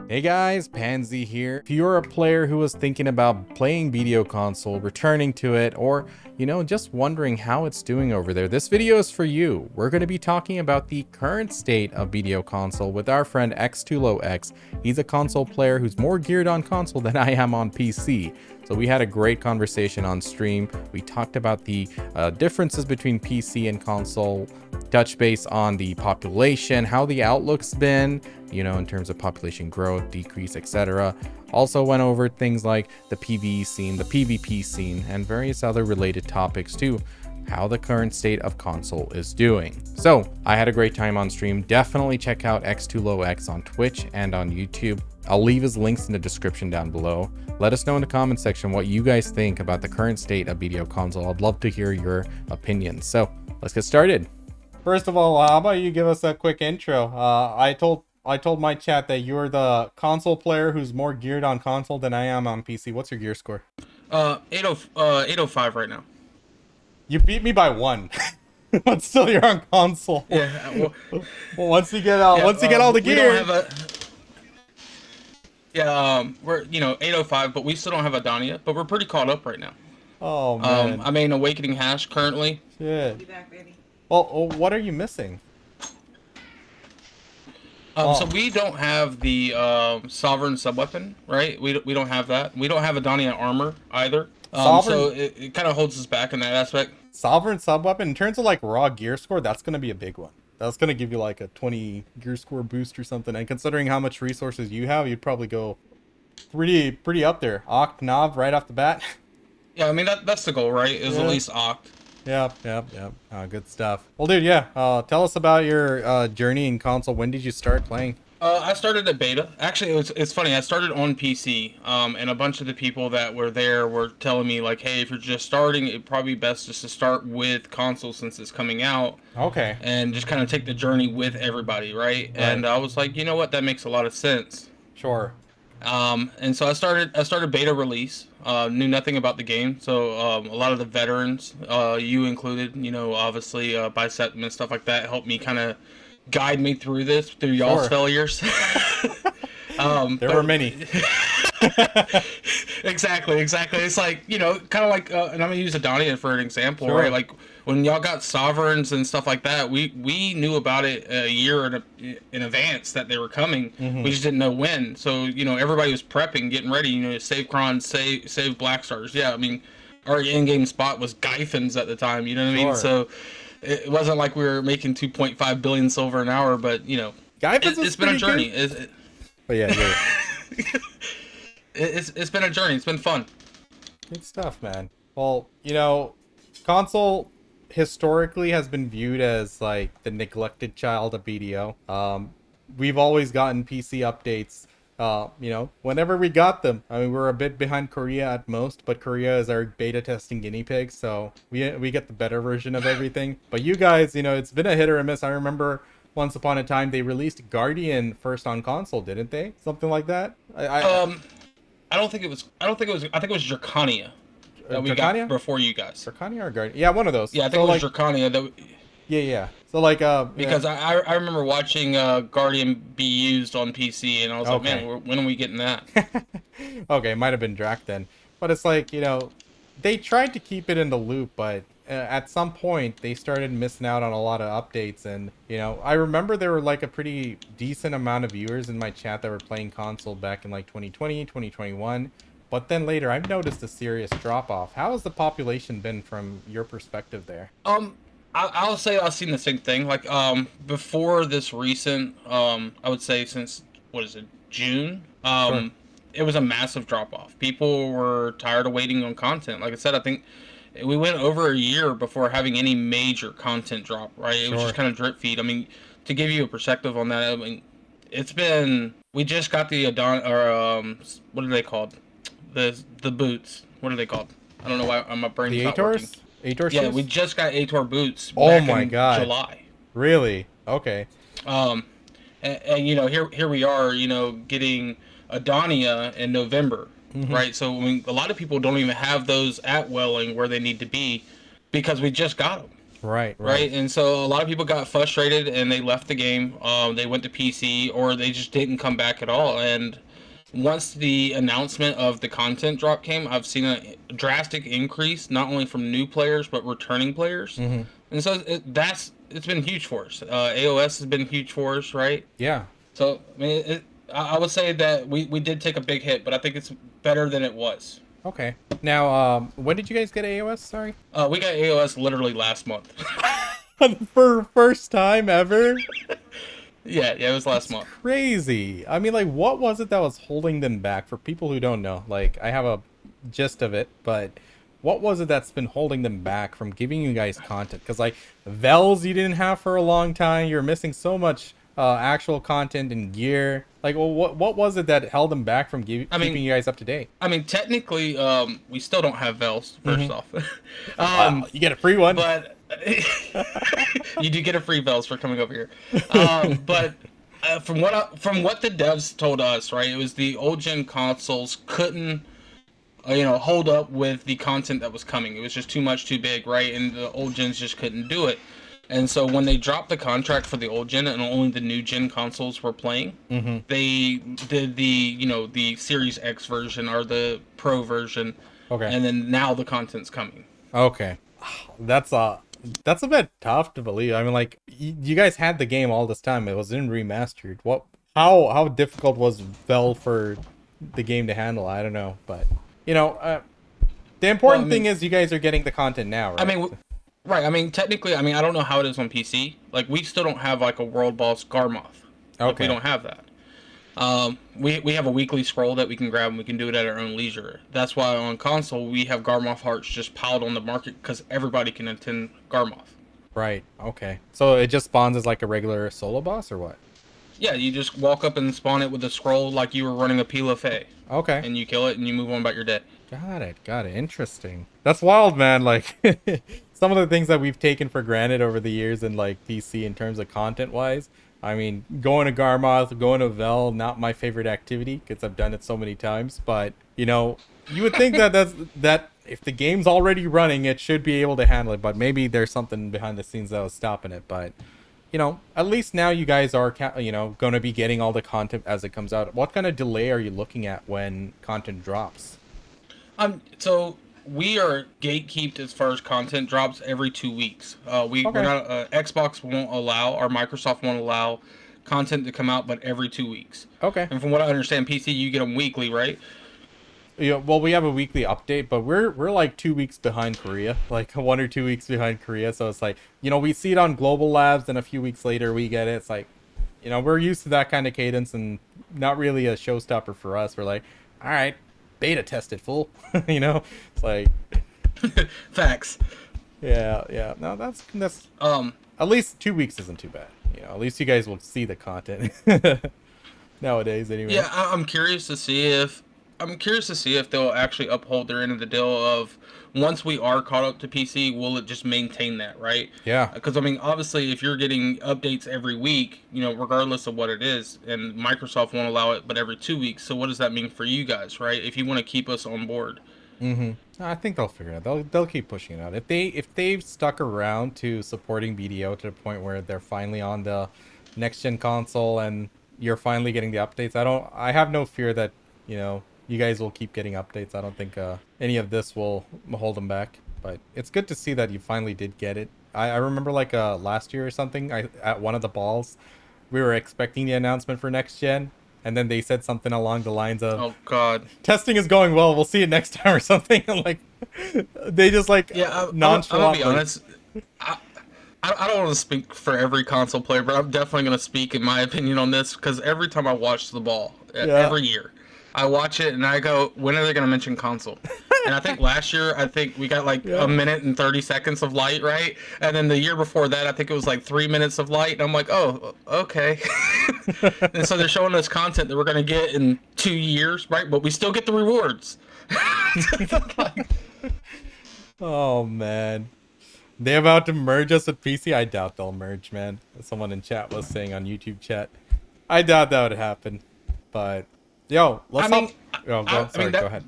Hey guys, Pansy here. If you're a player who was thinking about playing BDO console, returning to it, or just wondering how it's doing over there, this video is for you. We're going to be talking about the current state of BDO console with our friend X2lowX. He's a console player who's more geared on console than I am on PC. So we had a great conversation on stream. We talked about the differences between PC and console, touch base on the population, how the outlook's been, in terms of population growth, decrease, etc. Also went over things like the PvE scene, the PvP scene, and various other related topics too, how the current state of console is doing. So I had a great time on stream. Definitely check out X2lowX on Twitch and on YouTube. I'll leave his links in the description down below. Let us know in the comment section what you guys think about the current state of BDO console. I'd love to hear your opinions. So let's get started. First of all, how about you give us a quick intro? I told my chat that you're the console player who's more geared on console than I am on PC. What's your gear score? 805 right now. You beat me by 1. But still you're on console. Yeah. Well, once you get all the gear. We're 805, but we still don't have a Don yet, but we're pretty caught up right now. Oh man. I mean Awakening Hash currently. Yeah. Be back, baby. Well, what are you missing? So we don't have the Sovereign Subweapon, right? We don't have that. We don't have a Donnie armor either. So it kind of holds us back in that aspect. Sovereign Subweapon, in terms of like raw gear score, that's going to be a big one. That's going to give you like a 20 gear score boost or something. And considering how much resources you have, you'd probably go pretty up there. Oct, Nav, right off the bat. Yeah, I mean, that's the goal, right? Is at least Oct. Yep. Good stuff. Well, dude, yeah. Tell us about your journey in console. When did you start playing? I started at beta. Actually, it's funny. I started on PC, and a bunch of the people that were there were telling me like, "Hey, if you're just starting, it'd probably be best just to start with console since it's coming out." Okay. And just kind of take the journey with everybody, right? And I was like, you know what? That makes a lot of sense. Sure. And so I started beta release. Knew nothing about the game, so a lot of the veterans, you included, obviously Bicep and stuff like that, helped me kind of guide me through y'all's failures. There were many. Exactly. It's like, kind of like, and I'm gonna use Adonia for an example, right? Like when y'all got sovereigns and stuff like that, we knew about it a year in advance that they were coming. Mm-hmm. We just didn't know when. So everybody was prepping, getting ready. Save Kron, save Black Stars. Yeah, I mean, our in-game spot was Gyphins at the time. You know what I mean? So it wasn't like we were making 2.5 billion silver an hour, but it's been a journey. But yeah. It's been a journey. It's been fun. Good stuff, man. Well, console historically has been viewed as like the neglected child of BDO. We've always gotten PC updates, whenever we got them. I mean, we're a bit behind Korea at most, but Korea is our beta testing guinea pig, so we get the better version of everything. But you guys, it's been a hit or a miss. I remember once upon a time they released Guardian first on console, didn't they? Something like that. I don't think it was. I think it was Dracania that we got before you guys. Dracania or Guardian? Yeah, one of those. Yeah, I think it was Dracania. That. Yeah. So like, because I remember watching Guardian be used on PC, and I was like, man, when are we getting that? Okay, might have been Drac then, but it's like they tried to keep it in the loop, but at some point they started missing out on a lot of updates, and I remember there were like a pretty decent amount of viewers in my chat that were playing console back in like 2020, 2021. But then later I've noticed a serious drop off. How has the population been from your perspective there? I'll say I've seen the same thing. Like before this recent, I would say since June, Sure. It was a massive drop off. People were tired of waiting on content. Like I said, I think we went over a year before having any major content drop. Right? It was just kind of drip feed. I mean, to give you a perspective on that, I mean, we just got the what are they called? The boots. What are they called? I don't know why my brain's not working. Ator yeah, shoes? we just got Ator boots. Oh my god! July. Really? Okay. And here we are, getting Adonia in November, right? So I mean, a lot of people don't even have those at Welling where they need to be because we just got them. Right, right? right. And so a lot of people got frustrated and they left the game. They went to PC or they just didn't come back at all. And once the announcement of the content drop came, I've seen a drastic increase, not only from new players but returning players. Mm-hmm. And so it's been huge for us. AOS has been huge for us, right? Yeah. So I mean, I would say that we did take a big hit, but I think it's better than it was. Okay. Now, when did you guys get AOS? Sorry. We got AOS literally last month. For first time ever. Yeah, it was last month. Crazy. I mean, like, what was it that was holding them back? For people who don't know, like, I have a gist of it, but what was it that's been holding them back from giving you guys content? Because, like, Vels you didn't have for a long time. You're missing so much actual content and gear. Like, well, what was it that held them back from keeping you guys up to date? I mean, technically, we still don't have Vels, first off. You get a free one. But you do get a free Vels for coming over here. But from what the devs told us, right, it was the old gen consoles couldn't hold up with the content that was coming. It was just too much, too big, right? And the old gens just couldn't do it. And so when they dropped the contract for the old gen and only the new gen consoles were playing, they did the Series X version or the Pro version. Okay. And then now the content's coming. Okay. That's a bit tough to believe. I mean, like, you guys had the game all this time. It was in remastered. How difficult was Vel for the game to handle? I don't know, but the important thing is you guys are getting the content now, right? Right. I mean, technically, I don't know how it is on PC. Like, we still don't have like a world boss Garmoth. Like, Okay. we don't have that. We have a weekly scroll that we can grab and we can do it at our own leisure. That's why on console we have Garmoth hearts just piled on the market because everybody can attend Garmoth. Right. Okay. So it just spawns as like a regular solo boss or what? Yeah, you just walk up and spawn it with a scroll like you were running a Pila Fey. Okay. And you kill it and you move on about your day. Got it. Interesting. That's wild, man. Like, some of the things that we've taken for granted over the years in like PC in terms of content wise. I mean, going to Garmoth, going to Vel, not my favorite activity because I've done it so many times. But you would think that if the game's already running, it should be able to handle it. But maybe there's something behind the scenes that was stopping it. But at least now you guys are going to be getting all the content as it comes out. What kind of delay are you looking at when content drops? So we are gatekeeped as far as content drops every 2 weeks. We're not Xbox won't allow, or Microsoft won't allow content to come out, but every 2 weeks. Okay. And from what I understand, PC you get them weekly, right? Yeah. Well, we have a weekly update, but we're like 2 weeks behind Korea, like 1 or 2 weeks behind Korea. So it's like we see it on Global Labs, and a few weeks later we get it. It's like we're used to that kind of cadence, and not really a showstopper for us. We're like, all right. Beta tested, fool. It's like Facts. Yeah. No, that's at least 2 weeks isn't too bad. At least you guys will see the content nowadays, anyway. Yeah, I'm curious to see if they'll actually uphold their end of the deal of once we are caught up to PC, will it just maintain that, right? Yeah. Because obviously, if you're getting updates every week, regardless of what it is, and Microsoft won't allow it, but every 2 weeks. So what does that mean for you guys, right? If you want to keep us on board. I think they'll figure it out. They'll keep pushing it out. If they've stuck around to supporting BDO to the point where they're finally on the next gen console and you're finally getting the updates, I have no fear that you guys will keep getting updates. I don't think any of this will hold them back. But it's good to see that you finally did get it. I remember like last year or something, at one of the balls, we were expecting the announcement for next gen, and then they said something along the lines of, "Oh God, testing is going well. We'll see it next time," or something. Like they just like nonchalantly. I'm gonna be honest. I don't want to speak for every console player, but I'm definitely going to speak in my opinion on this because every time I watch the ball, every year, I watch it and I go, when are they going to mention console? And I think last year, we got like a minute and 30 seconds of light, right? And then the year before that, I think it was like 3 minutes of light. And I'm like, oh, okay. And so they're showing us content that we're going to get in 2 years, right? But we still get the rewards. Oh, man. They about to merge us with PC? I doubt they'll merge, man. Someone in chat was saying on YouTube chat. I doubt that would happen. But, yo, let's go ahead.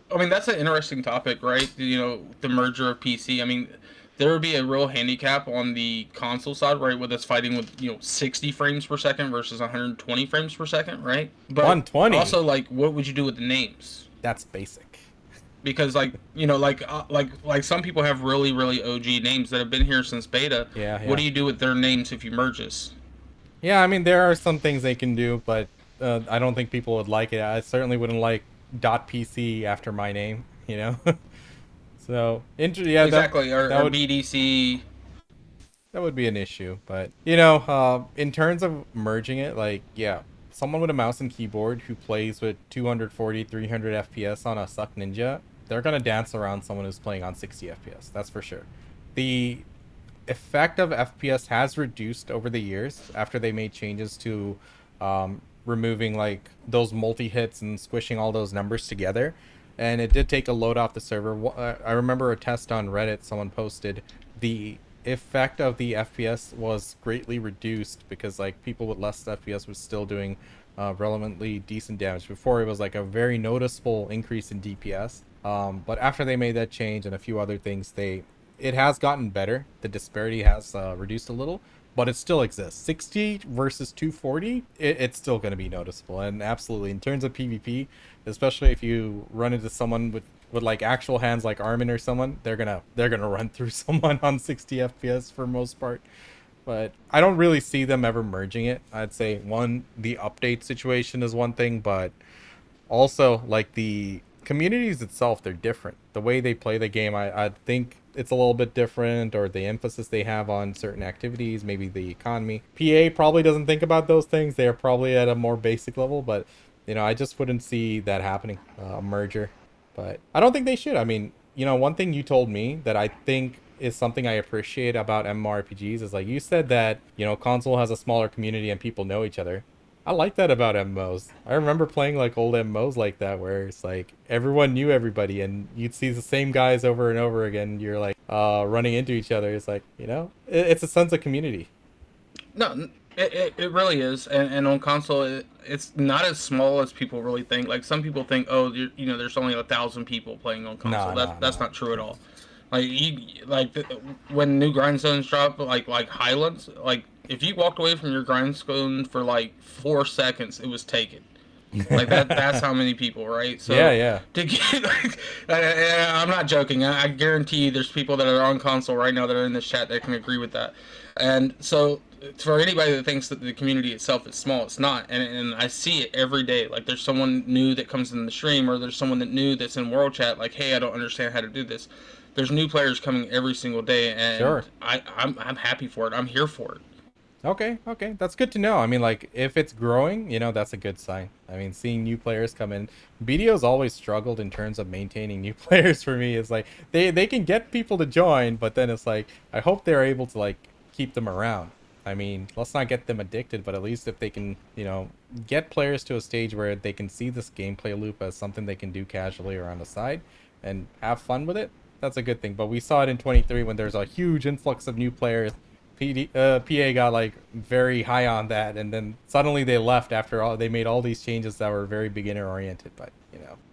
That's an interesting topic, right? The merger of PC. there would be a real handicap on the console side, right, with us fighting with 60 frames per second versus 120 frames per second, right? But 120. also, like, what would you do with the names? That's basic. Because like some people have really OG names that have been here since beta. Yeah, What yeah. do you do with their names if you merge this? Yeah, I mean, there are some things they can do, but I don't think people would like it. I certainly wouldn't like .pc after my name, you know? So, yeah, Exactly, that or would BDC. that would be an issue. But, in terms of merging it, like, yeah, someone with a mouse and keyboard who plays with 240, 300 FPS on a Suck Ninja, they're going to dance around someone who's playing on 60 FPS. That's for sure. The effect of FPS has reduced over the years after they made changes to removing like those multi-hits and squishing all those numbers together. And it did take a load off the server. I remember a test on Reddit someone posted the effect of the FPS was greatly reduced because like people with less FPS was still doing relevantly decent damage. Before it was like a very noticeable increase in DPS. But after they made that change and a few other things, it has gotten better. The disparity has reduced a little, but it still exists. 60 versus 240, it's still going to be noticeable. And absolutely, in terms of PvP, especially if you run into someone with like actual hands like Armin or someone, they're gonna run through someone on 60 FPS for most part. But I don't really see them ever merging it. I'd say the update situation is one thing, but also like the communities itself, they're different. The way they play the game, I think it's a little bit different, or the emphasis they have on certain activities, maybe the economy. PA probably doesn't think about those things. They are probably at a more basic level, but I just wouldn't see that happening, a merger. But I don't think they should. I mean, one thing you told me that I think is something I appreciate about MMORPGs is like you said that, console has a smaller community and people know each other. I like that about MMOs. I remember playing like old MMOs like that where it's like everyone knew everybody and you'd see the same guys over and over again. You're like running into each other. It's like, it's a sense of community. No, it really is, and on console, it's not as small as people really think. Like some people think, oh, there's only 1,000 people playing on console. No, no, That's no. not true at all. Like when new grindstones drop, like Highlands, like if you walked away from your grindstone for like 4 seconds, it was taken. Like that's how many people, right? Yeah, So yeah. to get like, I'm not joking. I guarantee you there's people that are on console right now that are in this chat that can agree with that. And so for anybody that thinks that the community itself is small, it's not. And I see it every day. Like there's someone new that comes in the stream, or there's someone that new that's in world chat. Like, hey, I don't understand how to do this. There's new players coming every single day, and Sure. I'm happy for it. I'm here for it. Okay, okay. That's good to know. I mean, like, if it's growing, that's a good sign. I mean, seeing new players come in. BDO's always struggled in terms of maintaining new players for me. It's like, they can get people to join, but then it's like, I hope they're able to, like, keep them around. I mean, let's not get them addicted, but at least if they can, get players to a stage where they can see this gameplay loop as something they can do casually or on the side and have fun with it, that's a good thing. But we saw it in 23 when there's a huge influx of new players. PA got like very high on that, and then suddenly they left after all they made all these changes that were very beginner oriented. But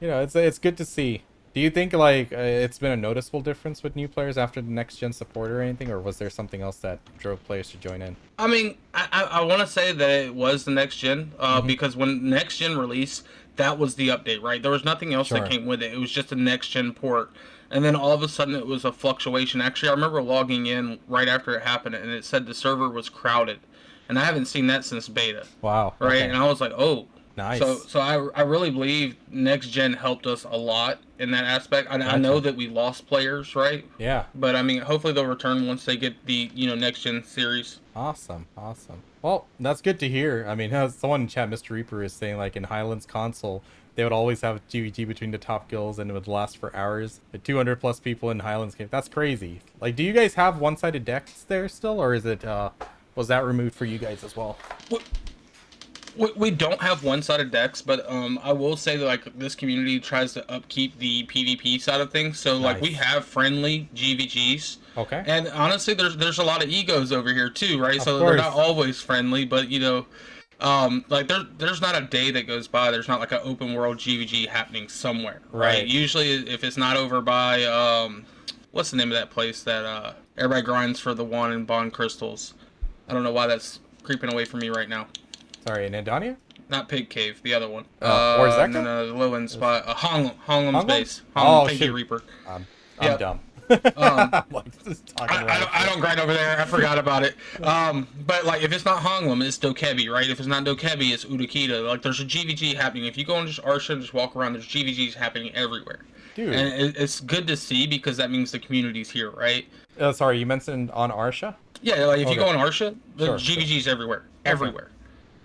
it's good to see. Do you think like it's been a noticeable difference with new players after the next gen support or anything, or was there something else that drove players to join in? I mean, I want to say that it was the next gen, because when next gen released, that was the update, right? There was nothing else Sure. that came with it. It was just a next gen port. And then all of a sudden it was a fluctuation. Actually, I remember logging in right after it happened and it said the server was crowded. And I haven't seen that since beta. Wow. Right? Okay. And I was like, oh. Nice. So I really believe next gen helped us a lot in that aspect. I Gotcha. know that we lost players, right? Yeah. But I mean, hopefully they'll return once they get the next gen series. Awesome. Well, that's good to hear. I mean, as someone in chat, Mr. Reaper, is saying like in Highlands console, they would always have GVG between the top kills and it would last for hours. The 200 plus people in Highlands game. That's crazy. Like, do you guys have one-sided decks there still, or is it was that removed for you guys as well? We don't have one-sided decks, but I will say that like this community tries to upkeep the PvP side of things. So like we have friendly GVGs. Okay. And honestly, there's a lot of egos over here too, right? So course. they're not always friendly, but like there's not a day that goes by there's not like an open world GVG happening somewhere, right? Usually, if it's not over by what's the name of that place that everybody grinds for the one and bond crystals? I don't know why that's creeping away from me right now. Sorry, in Adonia? Not Pig Cave, the other one. Or Zeka? No, the low end spot. Honglam's base. Oh, Thank shoot. you, Reaper. I'm dumb. I don't grind over there. I forgot about it. But like, if it's not Honglam, it's Dokebi, right? If it's not Dokebi, it's Udakita. Like, there's a GVG happening. If you go on just Arsha and just walk around, there's GVGs happening everywhere. Dude. And it's good to see because that means the community's here, right? Sorry, you mentioned on Arsha? Yeah, like if you go on Arsha, there's GVGs everywhere. Everywhere.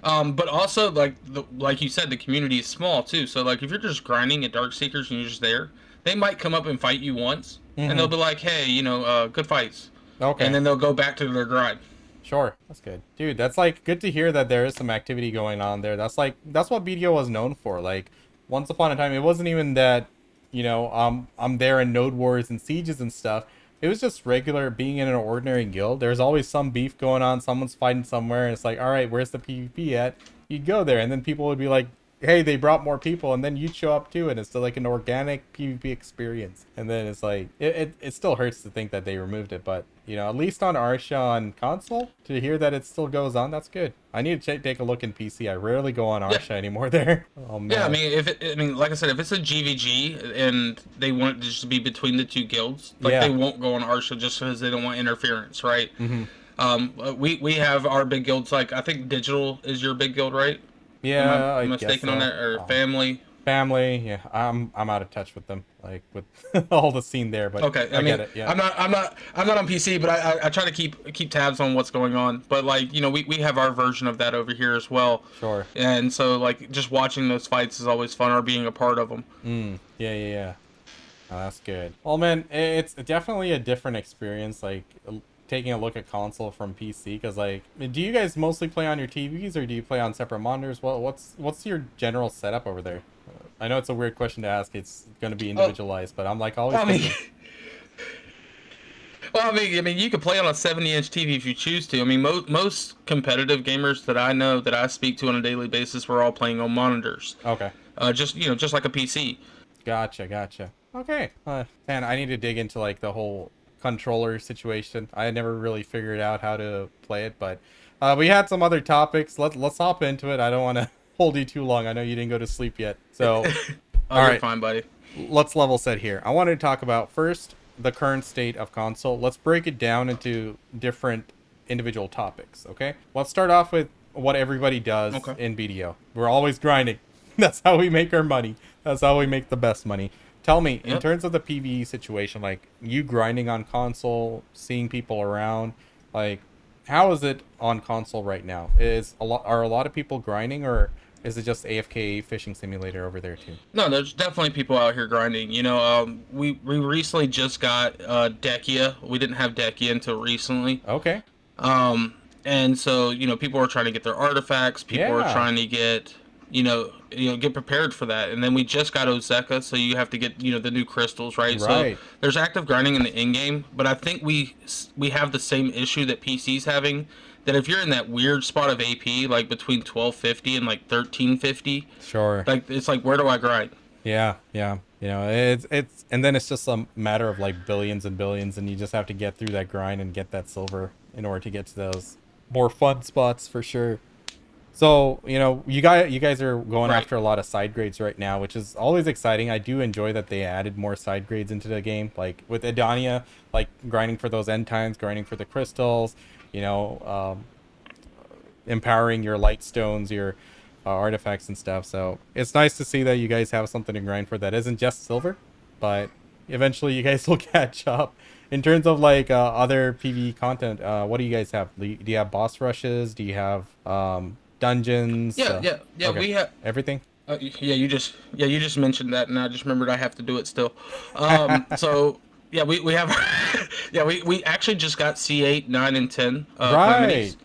But also, like you said, the community is small too. So like, if you're just grinding at Dark Seekers and you're just there, they might come up and fight you once, and they'll be like, "Hey, good fights." Okay. And then they'll go back to their grind. Sure, that's good, dude. That's like good to hear that there is some activity going on there. That's what BDO was known for. Like, once upon a time, it wasn't even that, I'm there in node wars and sieges and stuff. It was just regular being in an ordinary guild. There's always some beef going on. Someone's fighting somewhere, and it's like, all right, where's the PvP at? You'd go there, and then people would be like, hey, they brought more people, and then you'd show up too, and it's still like an organic PvP experience. And then it's like, it still hurts to think that they removed it, but at least on Arsha on console, to hear that it still goes on, that's good. I need to take a look in PC. I rarely go on Arsha anymore there. Oh man. Yeah, like I said, if it's a GVG and they want it just to be between the two guilds, they won't go on Arsha just because they don't want interference, right? We have our big guilds, like I think Digital is your big guild, right? Yeah, am I mistaken on that, or Family? Family, yeah. I'm out of touch with them, like with all the scene there. But okay, I get it. Yeah, I'm not on PC, but I try to keep tabs on what's going on. But like we have our version of that over here as well. Sure. And so like just watching those fights is always fun, or being a part of them. Yeah. Oh, that's good. Well, man, it's definitely a different experience. Like, taking a look at console from PC, because like, do you guys mostly play on your TVs or do you play on separate monitors? Well, what's your general setup over there? I know it's a weird question to ask. It's going to be individualized, but I'm like always. I mean, you could play on a 70-inch TV if you choose to. I mean, most competitive gamers that I know that I speak to on a daily basis, we're all playing on monitors. Okay. Just like a PC. Gotcha. Okay. Man, I need to dig into like the whole controller situation. I never really figured out how to play it, but we had some other topics. Let's hop into it. I don't want to hold you too long. I know you didn't go to sleep yet, so all right, fine, buddy. Let's level set here. I wanted to talk about first the current state of console. Let's break it down into different individual topics. Okay, let's start off with what everybody does in BDO. We're always grinding. That's how we make our money. That's how we make the best money. Tell me, in terms of the PvE situation, like you grinding on console, seeing people around, like how is it on console right now? Are a lot of people grinding, or is it just AFK fishing simulator over there too? No, there's definitely people out here grinding. We recently just got Dekia. We didn't have Dekia until recently. Okay. And so people are trying to get their artifacts. People are trying to get get prepared for that. And then we just got Ozeka, so you have to get the new crystals, right? So there's active grinding in the in-game, but I think we have the same issue that PC's having, that if you're in that weird spot of AP, like between 1250 and like 1350, sure, like it's like, where do I grind? Yeah. It's and then it's just a matter of like billions and billions, and you just have to get through that grind and get that silver in order to get to those more fun spots for sure. So, you guys are going after a lot of side grades right now, which is always exciting. I do enjoy that they added more side grades into the game, like with Adonia, like grinding for those end times, grinding for the crystals, empowering your light stones, your artifacts and stuff. So it's nice to see that you guys have something to grind for that isn't just silver, but eventually you guys will catch up. In terms of like other PvE content, what do you guys have? Do you have boss rushes? Do you have dungeons? Yeah. Okay. We have everything. You just mentioned that, and I just remembered I have to do it still. So yeah, we have we actually just got C8, 9, and 10. Right.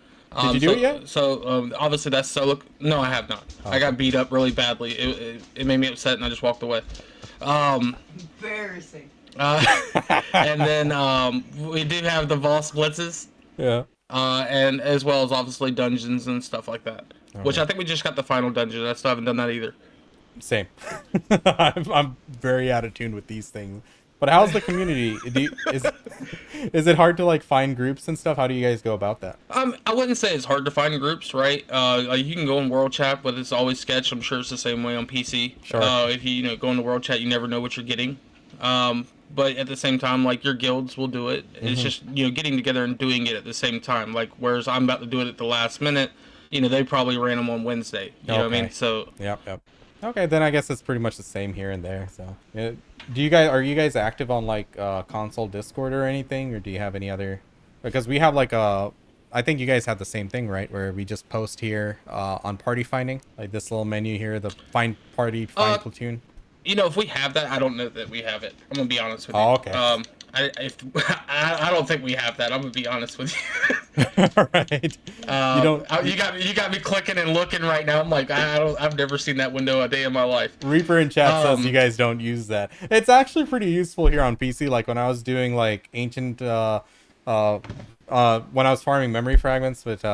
Did you do it yet? So obviously that's solo. No, I have not. Okay. I got beat up really badly. It made me upset, and I just walked away. Embarrassing. And then we do have the Vol Blitzes. Yeah. And as well as obviously dungeons and stuff like that. Okay. Which I think we just got the final dungeon. I still haven't done that either. Same. I'm very out of tune with these things. But how's the community? Is it hard to like find groups and stuff? How do you guys go about that? I wouldn't say it's hard to find groups, right? Like you can go in world chat, but it's always sketch. I'm sure it's the same way on PC. Sure. If you go into world chat, you never know what you're getting. But at the same time, like your guilds will do it. It's just getting together and doing it at the same time. Like whereas I'm about to do it at the last minute, they probably ran them on Wednesday. You know what I mean? So Yep. Okay, then I guess it's pretty much the same here and there. So, are you guys active on like console Discord or anything, or do you have any other? Because we have like I think you guys have the same thing, right? Where we just post here on party finding, like this little menu here, the find party, find platoon. If we have that, I don't know that we have it. I'm gonna be honest with you. Oh, okay. I don't think we have that. I'm gonna be honest with you. All right. You got me clicking and looking right now. I'm like, I've never seen that window a day in my life. Reaper in chat says you guys don't use that. It's actually pretty useful here on PC. Like when I was doing like ancient, when I was farming memory fragments with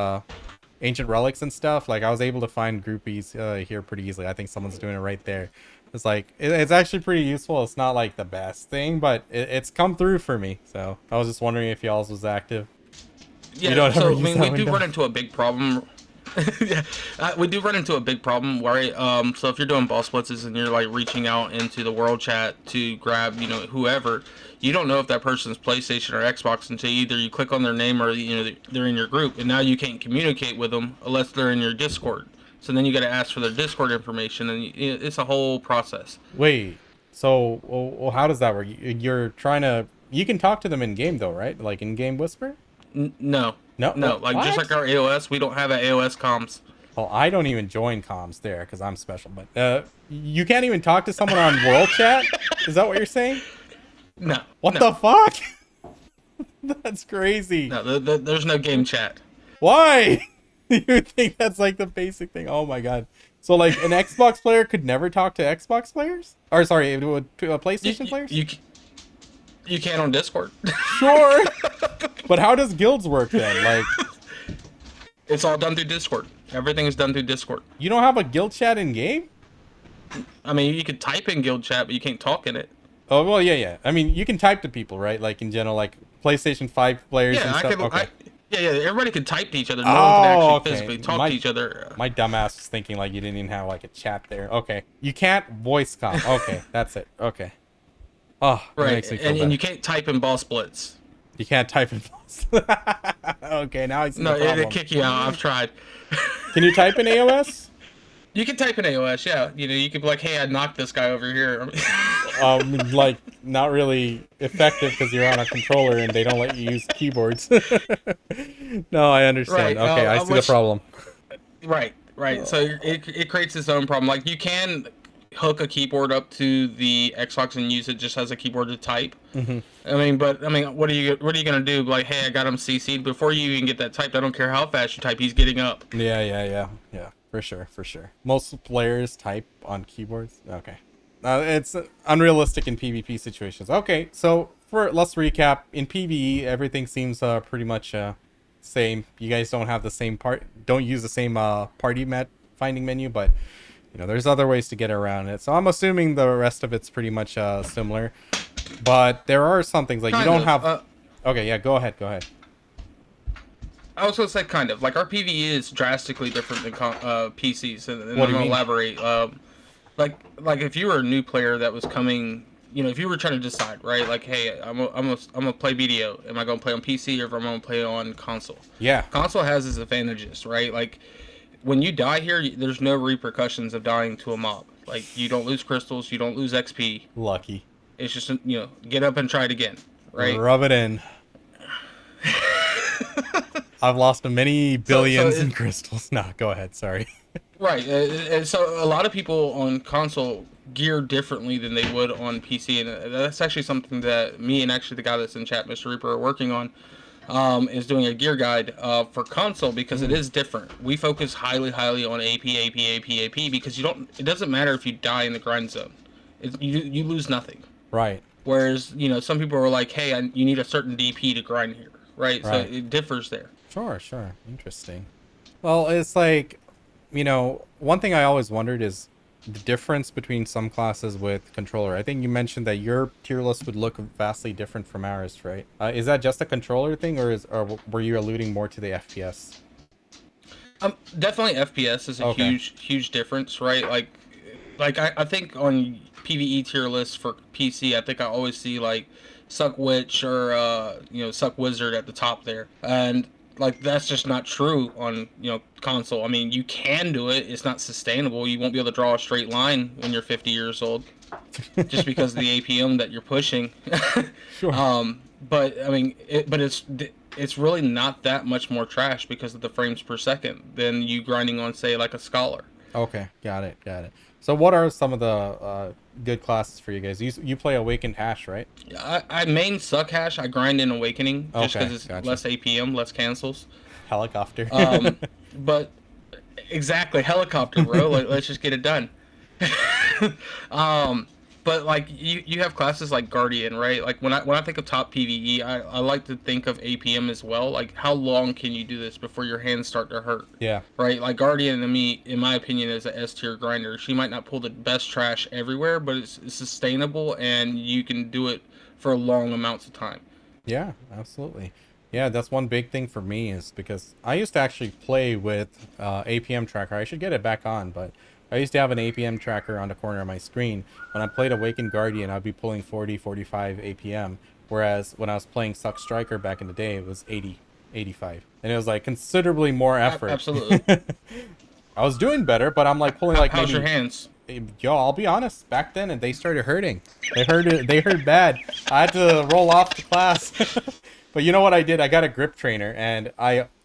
ancient relics and stuff, like I was able to find groupies here pretty easily. I think someone's doing it right there. It's like it's actually pretty useful. It's not like the best thing, but it's come through for me. So I was just wondering if y'all's was active. Yeah, so we do run into a big problem. Yeah, we do run into a big problem, right? So if you're doing ball splits and you're like reaching out into the world chat to grab, whoever, you don't know if that person's PlayStation or Xbox until either you click on their name or they're in your group, and now you can't communicate with them unless they're in your Discord. So then you got to ask for their Discord information, and it's a whole process. Wait, so well, how does that work? You can talk to them in game though, right? Like in game whisper? No. Like what? just like our AOS, we don't have an AOS comms. Well, I don't even join comms there because I'm special. But you can't even talk to someone on world chat. Is that what you're saying? No. What the fuck? That's crazy. No, there's no game chat. Why? You would think that's like the basic thing. Oh my god. So like an Xbox player could never talk to Xbox players? Or sorry, PlayStation players? You can on Discord. Sure. But how does guilds work then? Like it's all done through Discord. Everything is done through Discord. You don't have a guild chat in game? I mean, you could type in guild chat, but you can't talk in it. Oh, well, yeah. I mean, you can type to people, right? Like in general, like PlayStation 5 players and stuff. Okay. Yeah, everybody can type to each other. No one can actually physically talk to each other. My dumbass was thinking like you didn't even have like a chat there. Okay. You can't voice com. Okay, that's it. Okay. Oh, right. Makes me feel and you can't type in ball splits. You can't type in balls. Okay, now I see the problem. No, it'll kick you out. I've tried. Can you type in AOS? You can type in AOS, yeah. You could be like, hey, I knocked this guy over here. Like, not really effective because you're on a controller and they don't let you use keyboards. No, I understand. Right, okay, I see the problem. Right. So it creates its own problem. Like, you can hook a keyboard up to the Xbox and use it just as a keyboard to type. Mm-hmm. I mean, what are you gonna do? Like, hey, I got him CC'd before you even get that typed. I don't care how fast you type, he's getting up. Yeah. For sure. Most players type on keyboards. Okay. It's unrealistic in PvP situations. Okay, so let's recap. In PvE, everything seems pretty much same. You guys don't use the same party finding menu, but there's other ways to get around it. So I'm assuming the rest of it's pretty much similar. But there are some things like you don't have. Okay, yeah, go ahead. I was gonna say kind of like our PvE is drastically different than PCs, and What I'm do you gonna mean? elaborate. Like if you were a new player that was coming, if you were trying to decide, right? Like, hey, I'm gonna play BDO. Am I gonna play on PC or am I gonna play on console? Yeah. Console has its advantages, right? Like when you die here, there's no repercussions of dying to a mob. Like you don't lose crystals, you don't lose XP. Lucky. It's just get up and try it again, right? Rub it in. I've lost many billions in crystals. No, go ahead. Sorry. Right. And so a lot of people on console gear differently than they would on PC. And that's actually something that me and actually the guy that's in chat, Mr. Reaper, are working on, is doing a gear guide for console because it is different. We focus highly on AP because it doesn't matter if you die in the grind zone. You lose nothing. Right. Whereas, some people are like, hey, you need a certain DP to grind here. Right. So it differs there. Sure. Interesting. Well, it's like, one thing I always wondered is the difference between some classes with controller. I think you mentioned that your tier list would look vastly different from ours, right? Is that just a controller thing, or were you alluding more to the FPS? Definitely FPS is a Okay. huge difference, right? I think on PvE tier lists for PC, I think I always see like Suck Witch or Suck Wizard at the top there, and like that's just not true on console. I mean, you can do it; it's not sustainable. You won't be able to draw a straight line when you're 50 years old, just because of the APM that you're pushing. Sure. But I mean, it's really not that much more trash because of the frames per second than you grinding on, say, like a Scholar. Okay, got it, got it. So what are some of the good classes for you guys? You play Awakened Hash, right? I main Suck Hash. I grind in Awakening just Okay, because it's gotcha. less APM, less cancels. Helicopter. But exactly, helicopter, bro. Let's just get it done. um, but like you have classes like Guardian, right? Like when I think of top PVE, I like to think of APM as well. Like how long can you do this before your hands start to hurt? Yeah. Right? Like Guardian to me, in my opinion, is a S tier grinder. She might not pull the best trash everywhere, but it's sustainable and you can do it for long amounts of time. Yeah, absolutely. Yeah, that's one big thing for me is because I used to actually play with APM tracker. I should get it back on, but I used to have an APM tracker on the corner of my screen. When I played Awakened Guardian, I'd be pulling 40, 45 APM. Whereas when I was playing Suck Striker back in the day, it was 80, 85. And it was like considerably more effort. Absolutely. I was doing better, but I'm like pulling like How's your maybe hands? yo, I'll be honest, back then and they started hurting. They hurt bad. I had to roll off the class. But you know what I did? I got a grip trainer and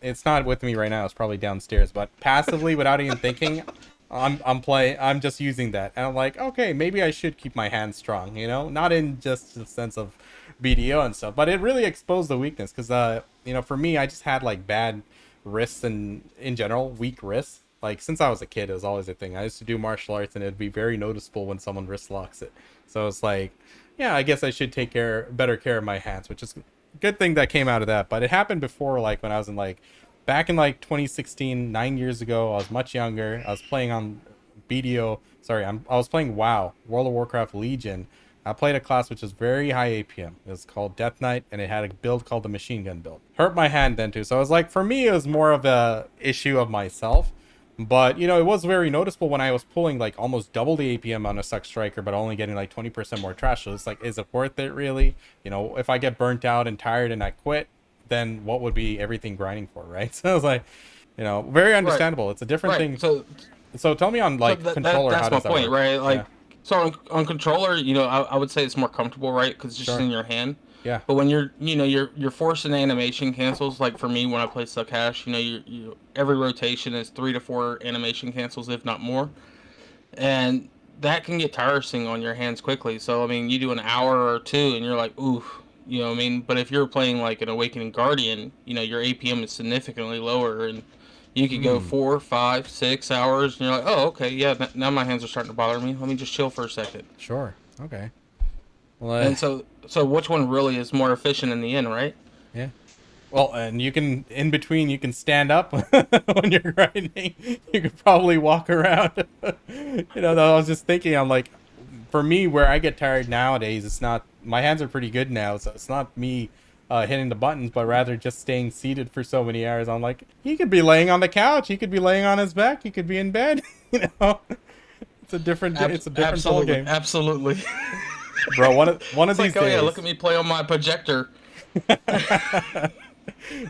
it's not with me right now, it's probably downstairs, but passively without even thinking, I'm just using that. And I'm like, okay, maybe I should keep my hands strong, you know? Not in just the sense of BDO and stuff, but it really exposed the weakness cuz for me I just had like bad wrists and in general, weak wrists. Like since I was a kid, it was always a thing. I used to do martial arts, and it'd be very noticeable when someone wrist locks it. So it's like, yeah, I guess I should take better care of my hands, which is a good thing that came out of that. But it happened before, like when I was in like back in like 2016, 9 years ago. I was much younger. I was playing on BDO. Sorry, I was playing WoW, World of Warcraft Legion. I played a class which was very high APM. It was called Death Knight, and it had a build called the Machine Gun build. Hurt my hand then too. So it was like, for me, it was more of a issue of myself. But, it was very noticeable when I was pulling like almost double the APM on a Suck Striker, but only getting like 20% more trash. So it's like, is it worth it really? If I get burnt out and tired and I quit, then what would be everything grinding for, right? So I was like, very understandable. Right. It's a different thing. So tell me on like controller, that's how does my that point, work? right? Like, Yeah. so on controller, I would say it's more comfortable, right? Because it's just Sure. in your hand. Yeah. But when you're forcing animation cancels. Like for me, when I play Suck Hash, every rotation is 3 to 4 animation cancels, if not more, and that can get tiresome on your hands quickly. So I mean, you do an hour or two, and you're like, ooh, you know what I mean. But if you're playing like an Awakening Guardian, your APM is significantly lower, and you could go 4, 5, 6 hours, and you're like, oh, okay, yeah, now my hands are starting to bother me. Let me just chill for a second. Sure. Okay. Well, And so which one really is more efficient in the end, right? yeah. Well, and you can, in between, you can stand up when you're grinding. You could probably walk around. I was just thinking, I'm like, for me, where I get tired nowadays, it's not, my hands are pretty good now, so it's not me hitting the buttons, but rather just staying seated for so many hours. I'm like, he could be laying on the couch, he could be laying on his back, he could be in bed. It's a different ball game. Absolutely. Bro, one of it's these like, oh days. yeah, look at me play on my projector.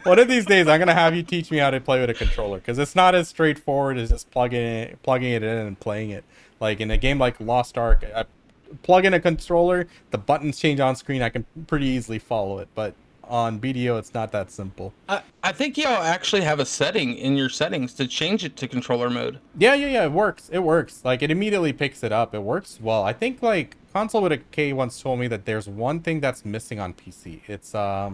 One of these days, I'm gonna have you teach me how to play with a controller, because it's not as straightforward as just plugging it in and playing it. Like in a game like Lost Ark, I plug in a controller, the buttons change on screen, I can pretty easily follow it. But on BDO, it's not that simple. I think y'all actually have a setting in your settings to change it to controller mode. Yeah, it works. It works. Like, it immediately picks it up. It works well. I think, like, Console with a K once told me that there's one thing that's missing on PC. It's, I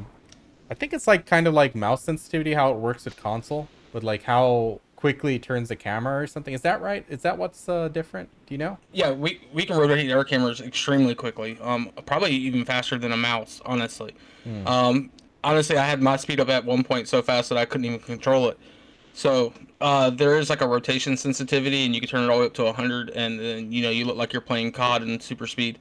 think it's, like, kind of like mouse sensitivity, how it works with console, with, like, how quickly it turns the camera or something. Is that right? Is that what's different? Do you know? Yeah, we can rotate our cameras extremely quickly. Probably even faster than a mouse, honestly. Honestly, I had my speed up at one point so fast that I couldn't even control it. So there is like a rotation sensitivity, and you can turn it all the way up to 100, and then you look like you're playing COD in super speed.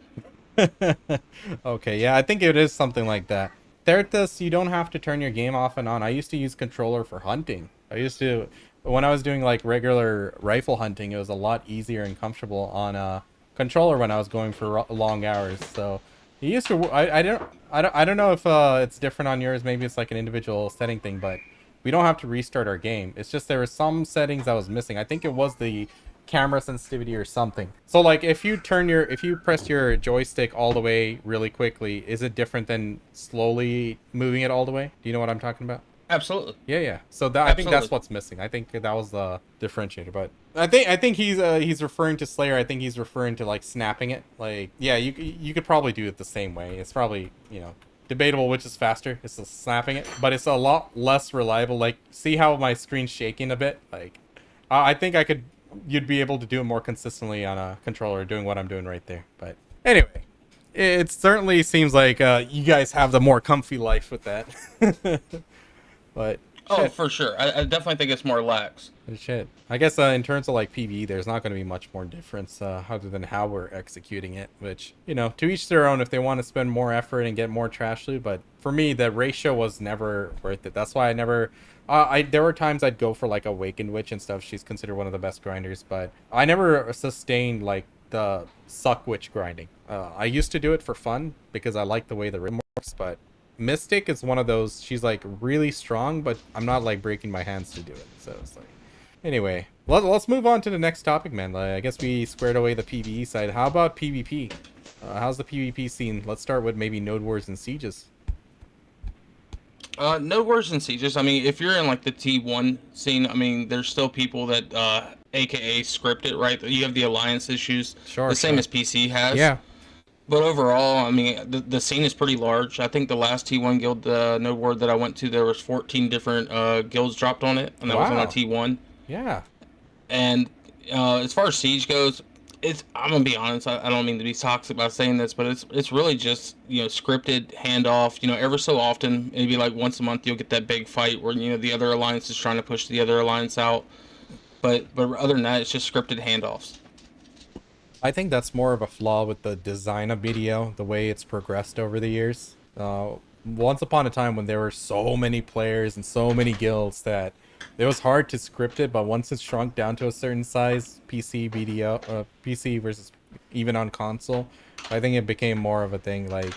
Okay, yeah, I think it is something like that. Thertus, you don't have to turn your game off and on. I used to use controller for hunting. I used to, when I was doing like regular rifle hunting, it was a lot easier and comfortable on a controller when I was going for long hours. So you used to, I don't know if it's different on yours. Maybe it's like an individual setting thing, but we don't have to restart our game. It's just there were some settings I was missing. I think it was the camera sensitivity or something. So like if you press your joystick all the way really quickly, is it different than slowly moving it all the way? Do you know what I'm talking about? Absolutely. Yeah. So that I think that's Absolutely. what's missing. I think that was the differentiator. But I think he's referring to Slayer. I think he's referring to like snapping it. Like yeah, you could probably do it the same way. It's probably debatable which is faster. It's the snapping it, but it's a lot less reliable. Like see how my screen's shaking a bit. Like I think you'd be able to do it more consistently on a controller doing what I'm doing right there. But anyway, it certainly seems like you guys have the more comfy life with that. But Oh, shit, for sure. I definitely think it's more lax. shit. I guess in terms of like PvE, there's not going to be much more difference other than how we're executing it. Which to each their own. If they want to spend more effort and get more trash loot, but for me, the ratio was never worth it. That's why I never. There were times I'd go for like Awakened Witch and stuff. She's considered one of the best grinders, but I never sustained like the suck witch grinding. I used to do it for fun because I like the way the rhythm works, but Mystic is one of those. She's like really strong, but I'm not like breaking my hands to do it. So it's like, anyway, let's move on to the next topic, man. Like, I guess we squared away the PvE side. How about PvP? How's the PvP scene? Let's start with maybe Node Wars and Sieges. No worse than sieges. I mean, if you're in like the T1 scene, I mean, there's still people that, AKA script it, right? You have the alliance issues, Sure, the same sure. as PC has. Yeah. But overall, I mean, the scene is pretty large. I think the last T1 guild, Node Ward that I went to, there was 14 different guilds dropped on it, and that was on a Wow. T1. Yeah. And as far as siege goes, I'm gonna be honest. I don't mean to be toxic by saying this, but it's really just scripted handoff. Ever so often, maybe like once a month, you'll get that big fight where the other alliance is trying to push the other alliance out. But other than that, it's just scripted handoffs. I think that's more of a flaw with the design of BDO, the way it's progressed over the years. Once upon a time when there were so many players and so many guilds that it was hard to script it, but once it shrunk down to a certain size, PC, BDO, PC versus even on console, I think it became more of a thing. Like,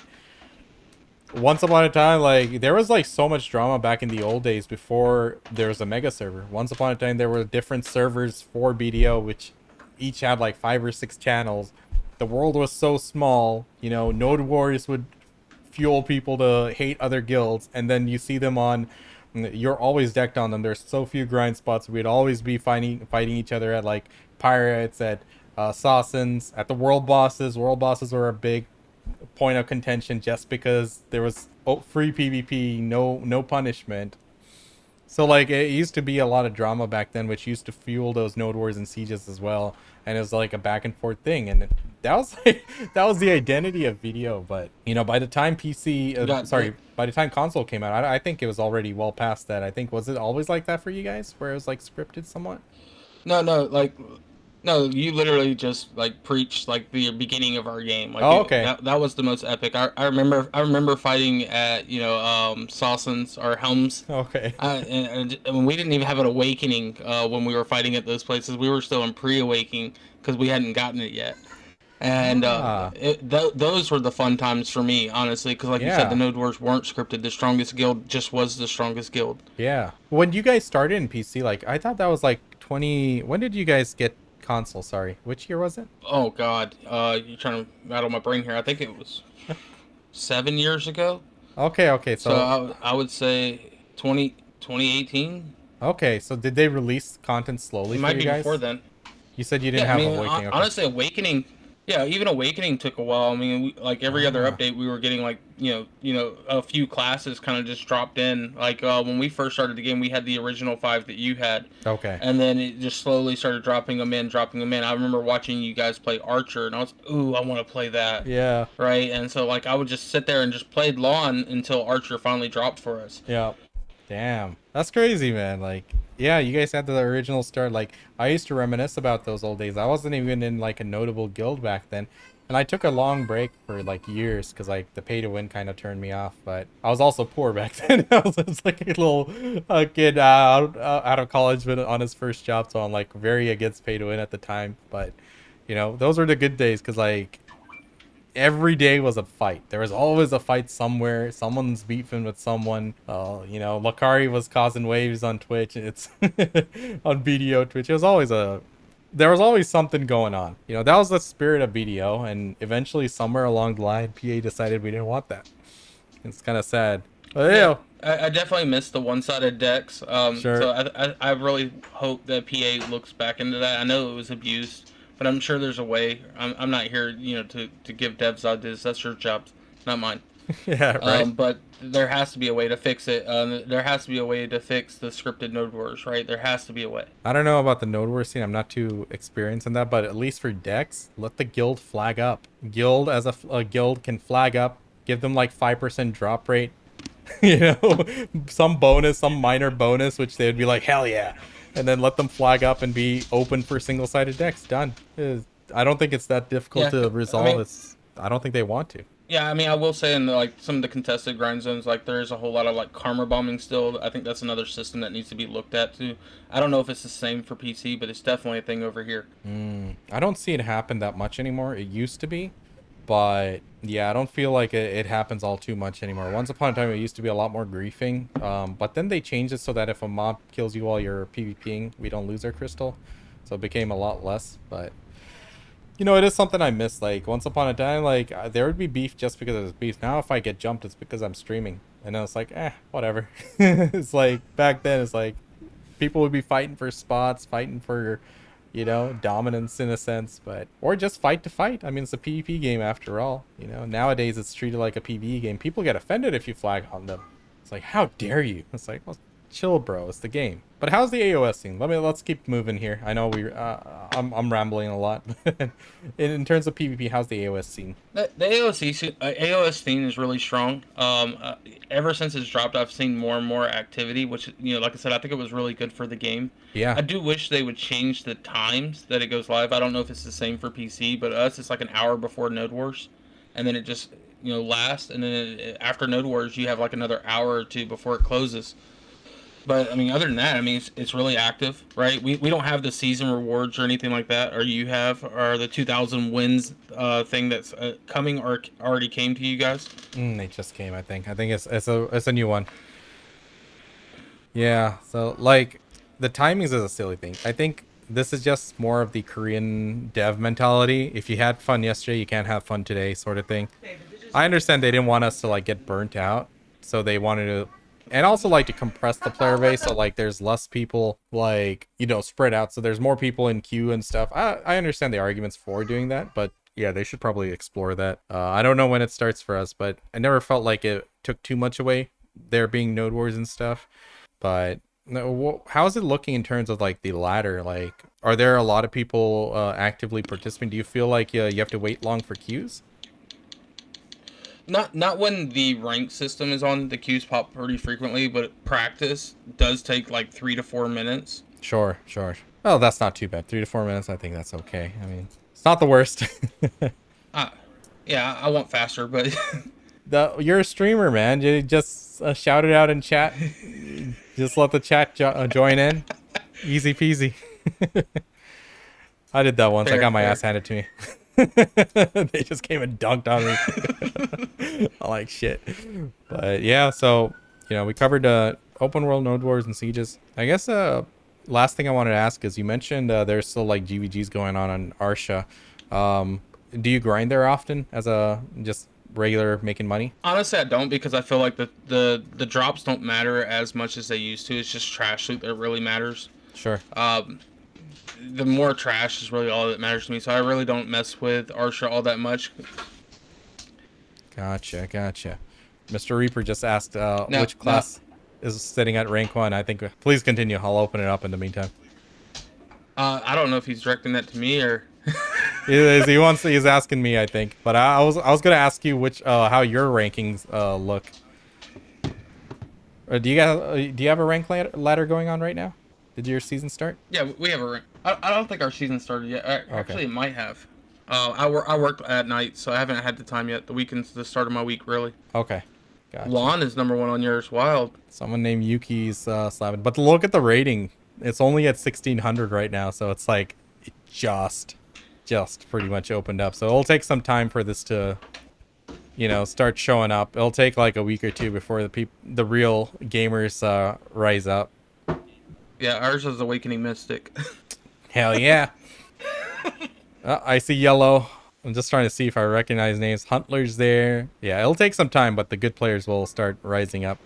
once upon a time, like, there was like so much drama back in the old days before there was a mega server. Once upon a time, there were different servers for BDO, which each had like 5 or 6 channels. The world was so small, Node Wars would fuel people to hate other guilds, and then you see them on. You're always decked on them. There's so few grind spots. We'd always be fighting each other at like pirates, at Sausins, at the world bosses. World bosses were a big point of contention just because there was free PvP, no punishment. So like it used to be a lot of drama back then, which used to fuel those node wars and sieges as well, and it was like a back and forth thing, and that was like that was the identity of video. But by the time PC, Got sorry, by the time console came out, I think it was already well past that. I think was it always like that for you guys, where it was like scripted somewhat? No, no, like no, you literally just like preached like the beginning of our game. Like Oh, okay, that was the most epic. I remember fighting at Sawsons or Helms. okay. And we didn't even have an awakening when we were fighting at those places. We were still in pre-awakening because we hadn't gotten it yet. And Ah, those were the fun times for me, honestly, because like you said, the yeah. Node Wars weren't scripted. The strongest guild just was the strongest guild. Yeah. When you guys started in PC, like I thought that was like 20. When did you guys get console? Sorry, which year was it? Oh God, you're trying to rattle my brain here. I think it was 7 years ago. Okay, okay. So So I would say 2018. okay, so did they release content slowly It for might you be before guys? then. You said you didn't Yeah, I have mean, Awakening. Okay. honestly, Awakening, yeah, even Awakening took a while. I mean, like every other Ah, update, we were getting like a few classes kind of just dropped in. Like when we first started the game, we had the original five that you had, okay. and then it just slowly started dropping them in, dropping them in. I remember watching you guys play Archer, and I was, ooh, I want to play that, Yeah, right? And so like I would just sit there and just play Lawn until Archer finally dropped for us. yeah. Damn, that's crazy, man. Like, yeah, you guys had the original start. Like, I used to reminisce about those old days. I wasn't even in like a notable guild back then, and I took a long break for like years because like the pay to win kind of turned me off. But I was also poor back then. I was just like a little kid out of college, but on his first job, so I'm like very against pay to win at the time. But you know, those were the good days because like every day was a fight. There was always a fight somewhere. Someone's beefing with someone. You know, Lakari was causing waves on Twitch. It's on BDO Twitch. There was always something going on. You know, that was the spirit of BDO, and eventually somewhere along the line, PA decided we didn't want that. It's kind of sad. But Yeah, yeah, I definitely miss the one-sided decks. sure. So I really hope that PA looks back into that. I know it was abused, but I'm sure there's a way. I'm not here, to give devs ideas. That's your job, not mine. Yeah, right. But there has to be a way to fix it. There has to be a way to fix the scripted node wars, right? There has to be a way. I don't know about the node war scene. I'm not too experienced in that, but at least for decks, let the guild flag up. Guild as a guild can flag up, give them like 5% drop rate, you know, some bonus, some minor bonus, which they would be like, hell yeah. And then let them flag up and be open for single-sided decks. Done. I don't think it's that difficult Yeah, to I resolve. mean, I don't think they want to. yeah, I mean, I will say in like some of the contested grind zones, like there is a whole lot of like karma bombing still. I think that's another system that needs to be looked at too. I don't know if it's the same for PC, but it's definitely a thing over here. I don't see it happen that much anymore. It used to be, but yeah, I don't feel like it happens all too much anymore. Once upon a time, it used to be a lot more griefing, but then they changed it so that if a mob kills you while you're PvPing, we don't lose our crystal. So it became a lot less, but you know, it is something I miss. Like, once upon a time, like, there would be beef just because it was beef. Now, if I get jumped, it's because I'm streaming. And then it's like, whatever. It's like, back then, it's like, people would be fighting for spots, fighting for, you know, dominance in a sense, but, or just fight to fight. I mean, it's a PvP game after all. You know, nowadays it's treated like a PvE game. People get offended if you flag on them. It's like, how dare you? It's like, well, chill, bro. It's the game. But how's the AOS scene? Let's keep moving here. I know I'm rambling a lot. in terms of PvP, how's the AOS scene? The AOS scene is really strong. Ever since it's dropped, I've seen more and more activity, which, like I said, I think it was really good for the game. Yeah. I do wish they would change the times that it goes live. I don't know if it's the same for PC, but us, it's like an hour before Node Wars, and then it just lasts, and then after Node Wars, you have like another hour or two before it closes. But I mean, other than that, I mean, it's really active, right? We don't have the season rewards or anything like that, or you have, or the 2,000 wins thing that's coming or already came to you guys. It just came, I think. I think it's a new one. Yeah. So like, the timings is a silly thing. I think this is just more of the Korean dev mentality. If you had fun yesterday, you can't have fun today, sort of thing. I understand they didn't want us to like get burnt out, so they wanted to, and also like to compress the player base, so like there's less people like spread out, so there's more people in queue and stuff. I understand the arguments for doing that, but yeah, they should probably explore that. I don't know when it starts for us, but I never felt like it took too much away, there being node wars and stuff. But no, how is it looking in terms of like the ladder? Like, are there a lot of people actively participating? Do you feel like you have to wait long for queues? Not when the rank system is on. The queues pop pretty frequently, but practice does take like 3 to 4 minutes. Sure. Well, that's not too bad. 3 to 4 minutes, I think that's okay. I mean, it's not the worst. Yeah, I want faster, but You're a streamer, man. You just shout it out in chat. Just let the chat join in. Easy peasy. I did that once. I got my ass handed to me. They just came and dunked on me. I like shit. But yeah, so we covered open world node wars and sieges. I guess last thing I wanted to ask is, you mentioned there's still like GVGs going on Arsha. Do you grind there often as a just regular making money? honestly, I don't, because I feel like the drops don't matter as much as they used to. It's just trash loot that really matters. Sure. The more trash is really all that matters to me, so I really don't mess with Arsha all that much. Gotcha. Mr. Reaper just asked which class is sitting at rank 1. I think, please continue. I'll open it up in the meantime. I don't know if he's directing that to me or He's asking me, I think. But I was gonna ask you which how your rankings look. Do you have a rank ladder going on right now? Did your season start? Yeah, we have a rank. I don't think our season started yet. Actually, Okay. it might have. I work at night, so I haven't had the time yet. The weekend's the start of my week, really. Okay. Gotcha. Lawn is number 1 on yours. Wild. Someone named Yuki's slapping. But look at the rating. It's only at 1600 right now, so it's like it just pretty much opened up. So it'll take some time for this to, start showing up. It'll take like a week or two before the real gamers rise up. Yeah, ours is Awakening Mystic. Hell yeah. I see yellow. I'm just trying to see if I recognize names. Huntler's there. Yeah, it'll take some time, but the good players will start rising up.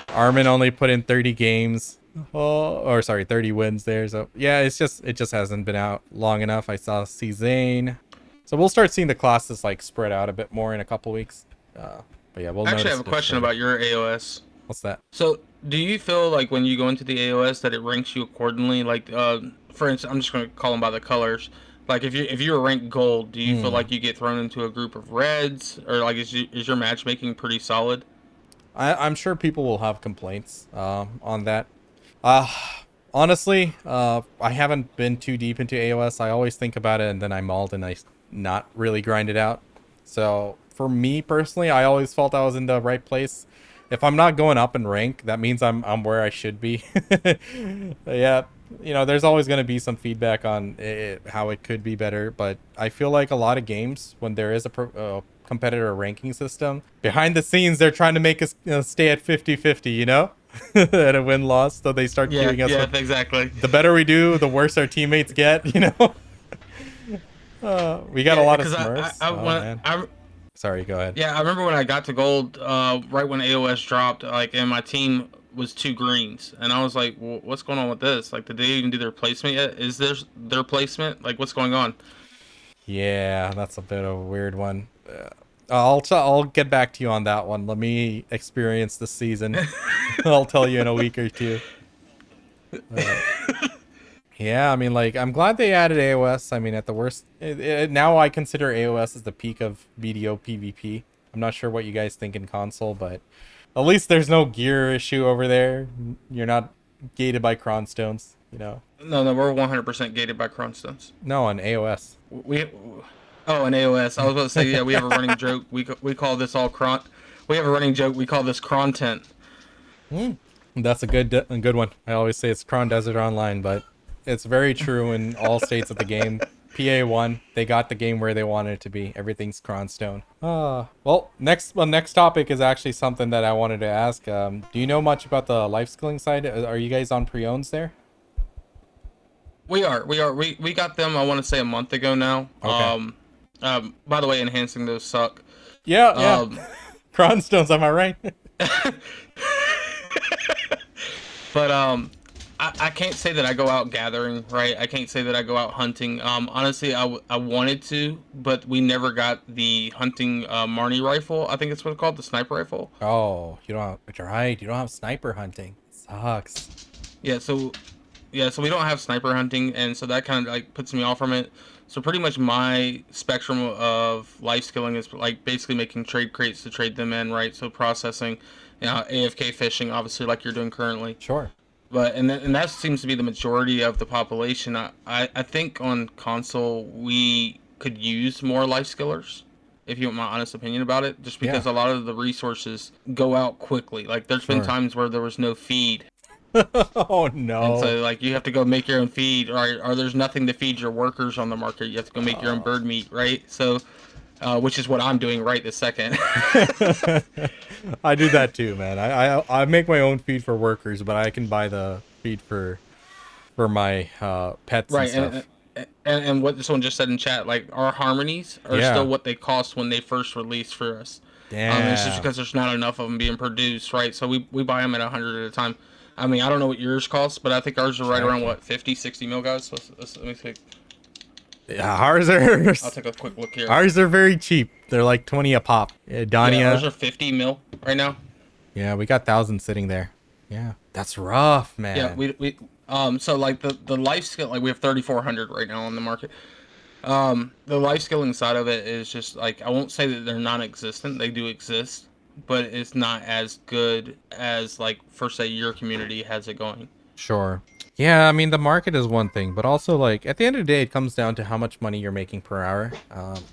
Armin only put in 30 games. 30 wins there. So yeah, it just hasn't been out long enough. I see Zane. So we'll start seeing the classes like spread out a bit more in a couple weeks. But yeah, we'll Actually, I have a question about your AOS. What's that? So, do you feel like when you go into the AOS that it ranks you accordingly? Like, for instance, I'm just going to call them by the colors. Like, if you were ranked gold, do you feel like you get thrown into a group of reds, or like is your matchmaking pretty solid? I'm sure people will have complaints on that. Honestly, I haven't been too deep into AOS. I always think about it and then I mauled and I not really grind it out. So for me personally, I always felt I was in the right place. If I'm not going up in rank, that means I'm where I should be. Yeah, there's always going to be some feedback on how it could be better, but I feel like a lot of games, when there is a competitor ranking system, behind the scenes, they're trying to make us stay at 50-50, at a win-loss, so they start giving us... Yeah, exactly. The better we do, the worse our teammates get, We got a lot of Smurfs. Sorry, go ahead. Yeah, I remember when I got to gold, right when AOS dropped, and my team was 2 greens, and I was like, well, "What's going on with this? Like, did they even do their placement yet? Is this their placement? Like, what's going on?" Yeah, that's a bit of a weird one. I'll get back to you on that one. Let me experience the season. I'll tell you in a week or two. Yeah, I mean, like, I'm glad they added AOS. I mean, at the worst, now I consider AOS as the peak of BDO PvP. I'm not sure what you guys think in console, but at least there's no gear issue over there. You're not gated by cronstones, No, we're 100% gated by cronstones. No, on AOS. An AOS. I was about to say, yeah, we have a running joke. We call this all cron. We have a running joke. We call this content. That's a good one. I always say it's Cron Desert Online, but it's very true in all states of the game. PA1, they got the game where they wanted it to be. Everything's cronstone. Well, next topic is actually something that I wanted to ask. Do you know much about the life skilling side? Are you guys on pre-owns there? We are. We got them, I want to say, a month ago now. Okay. By the way, enhancing those suck. Yeah. Cronstones, am I right? But I can't say that I go out gathering, right? I can't say that I go out hunting. Honestly, I wanted to, but we never got the hunting Marnie rifle. I think it's what it's called, the sniper rifle. Oh, you don't have sniper hunting. It sucks. So we don't have sniper hunting, and so that kind of like puts me off from it. So pretty much my spectrum of life skilling is like basically making trade crates to trade them in, right? So processing, AFK fishing, obviously, like you're doing currently. Sure. But and that seems to be the majority of the population. I think on console we could use more life skillers, if you want my honest opinion about it, just because a lot of the resources go out quickly. Like there's been times where there was no feed. Oh no. And so like you have to go make your own feed, or there's nothing to feed your workers on the market. You have to go make your own bird meat, right? So which is what I'm doing right this second. I do that too, man. I make my own feed for workers, but I can buy the feed for my pets and stuff. And what someone just said in chat, like our harmonies are still what they cost when they first released for us. Damn. It's just because there's not enough of them being produced, right? So we buy them at 100 at a time. I mean, I don't know what yours cost, but I think ours are right around, what, 50, 60 mil, guys? Let me take... Yeah, ours are... I'll take a quick look here. Ours are very cheap. They're like 20 a pop. Dania... Yeah, ours are 50 mil right now. Yeah, we got 1,000 sitting there. Yeah, that's rough, man. Yeah, so like the life skill, like we have 3,400 right now on the market. The life skilling side of it is just like, I won't say that they're non-existent. They do exist. but it's not as good as like for say your community has it going. Sure. Yeah, I mean, the market is one thing, but also, like, at the end of the day, it comes down to how much money you're making per hour.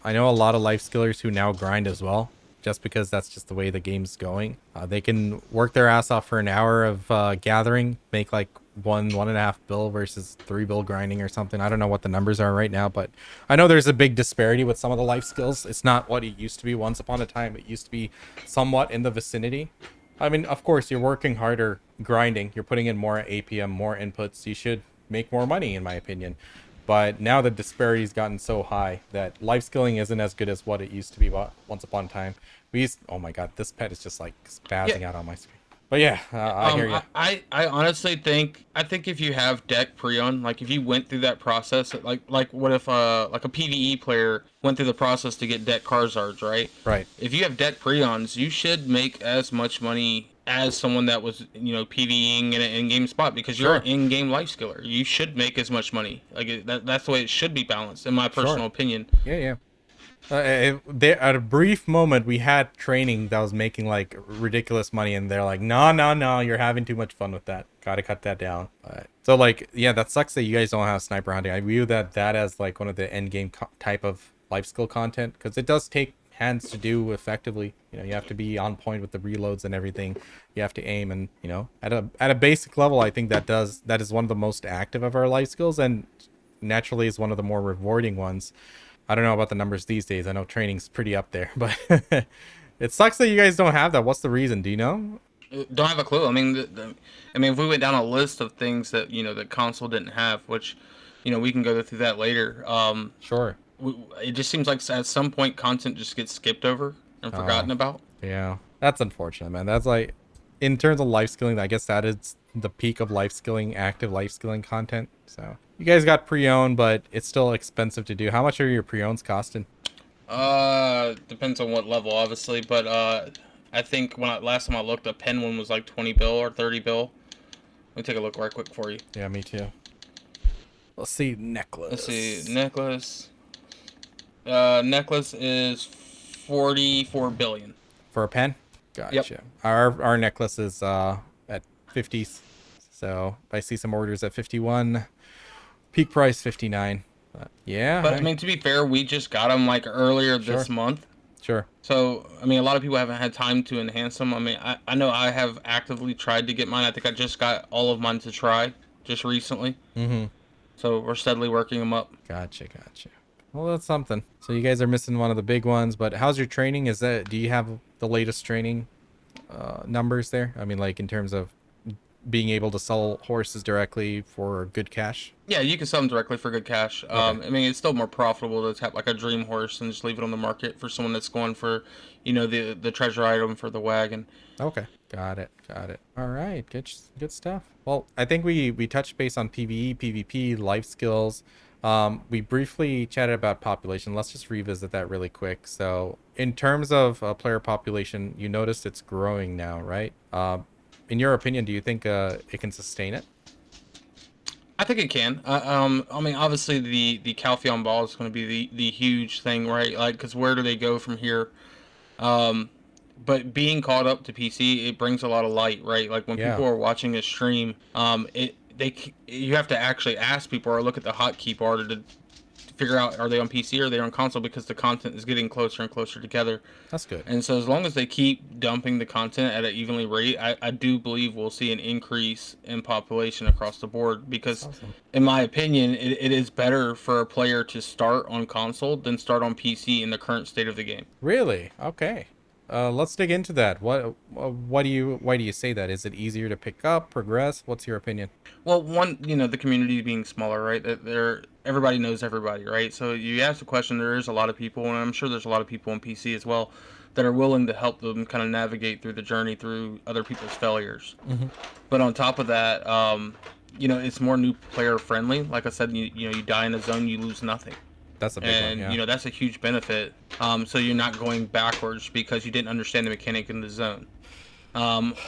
I know a lot of life skillers who now grind as well, just because that's just the way the game's going. They can work their ass off for an hour of gathering, make like 1.5 bill versus 3 bill grinding or something. I don't know what the numbers are right now, but I know there's a big disparity with some of the life skills. It's not what it used to be once upon a time. It used to be somewhat in the vicinity. I mean, of course, you're working harder, grinding. You're putting in more APM, more inputs. You should make more money, in my opinion. But now the disparity's gotten so high that life skilling isn't as good as what it used to be once upon a time. Oh my god, this pet is just like spazzing Yeah. out on my screen. But yeah, I hear you. I honestly think if you have deck pre-owned, like if you went through that process, like what if like a PvE player went through the process to get deck Charizards, right? Right. If you have deck pre-ons, you should make as much money as someone that was PvEing in an in-game spot because you're Sure. an in-game life skiller. You should make as much money. That's the way it should be balanced, in my personal Sure. opinion. Yeah, yeah. There at a brief moment we had training that was making like ridiculous money, and they're like, no, no, no, you're having too much fun with that. Gotta cut that down. So like, yeah, that sucks that you guys don't have sniper hunting. I view that as like one of the end game type of life skill content, because it does take hands to do effectively. You have to be on point with the reloads and everything. You have to aim, and at a basic level, I think that is one of the most active of our life skills, and naturally is one of the more rewarding ones. I don't know about the numbers these days. I know training's pretty up there, but it sucks that you guys don't have that. What's the reason? Do you know? Don't have a clue. I mean, if we went down a list of things that that console didn't have, which we can go through that later. Sure. It just seems like at some point content just gets skipped over and forgotten about. Yeah, that's unfortunate, man. That's like, in terms of life skilling, I guess that is the peak of life skilling, active life skilling content. So you guys got pre-owned, but it's still expensive to do. How much are your pre-owns costing? Depends on what level, obviously, but I think last time I looked, a pen one was like 20 bill or 30 bill. Let me take a look right quick for you. Yeah, me too. Let's see, necklace. Let's see, necklace. Necklace is 44 billion. For a pen? Gotcha. Yep. Our necklace is at 50s. So I see some orders at 51. Peak price 59. Yeah. But I mean, to be fair, we just got them like earlier this month. Sure. So, I mean, a lot of people haven't had time to enhance them. I mean, I know I have actively tried to get mine. I think I just got all of mine to try just recently. Mm-hmm. So we're steadily working them up. Gotcha. Well, that's something. So you guys are missing one of the big ones, but how's your training? Do you have the latest training numbers there? I mean, like in terms of being able to sell horses directly for good cash? Yeah, you can sell them directly for good cash. Okay. I mean, it's still more profitable to have like a dream horse and just leave it on the market for someone that's going for, the treasure item for the wagon. Okay. Got it. All right. Good stuff. Well, I think we touched base on PvE, PvP, life skills. We briefly chatted about population. Let's just revisit that really quick. So in terms of player population, you noticed it's growing now, right? In your opinion, do you think it can sustain it? I think it can. I mean, obviously the Calpheon ball is going to be the huge thing, right? Like, because where do they go from here? But being caught up to PC, it brings a lot of light, right? Like when people are watching a stream, you have to actually ask people or look at the hotkey bar to figure out, are they on PC or are they on console, because the content is getting closer and closer together. That's good. And so as long as they keep dumping the content at an evenly rate, I do believe we'll see an increase in population across the board, because in my opinion, it is better for a player to start on console than start on PC in the current state of the game. Really? Okay. Let's dig into that. Why do you say that? Is it easier to pick up, progress? What's your opinion? Well, one, the community being smaller, right? That everybody knows everybody, right? So you ask the question, there is a lot of people, and I'm sure there's a lot of people on PC as well, that are willing to help them kind of navigate through the journey through other people's failures. Mm-hmm. But on top of that, it's more new player friendly. Like I said, you die in a zone, you lose nothing. That's a big one, yeah. That's a huge benefit. So you're not going backwards because you didn't understand the mechanic in the zone.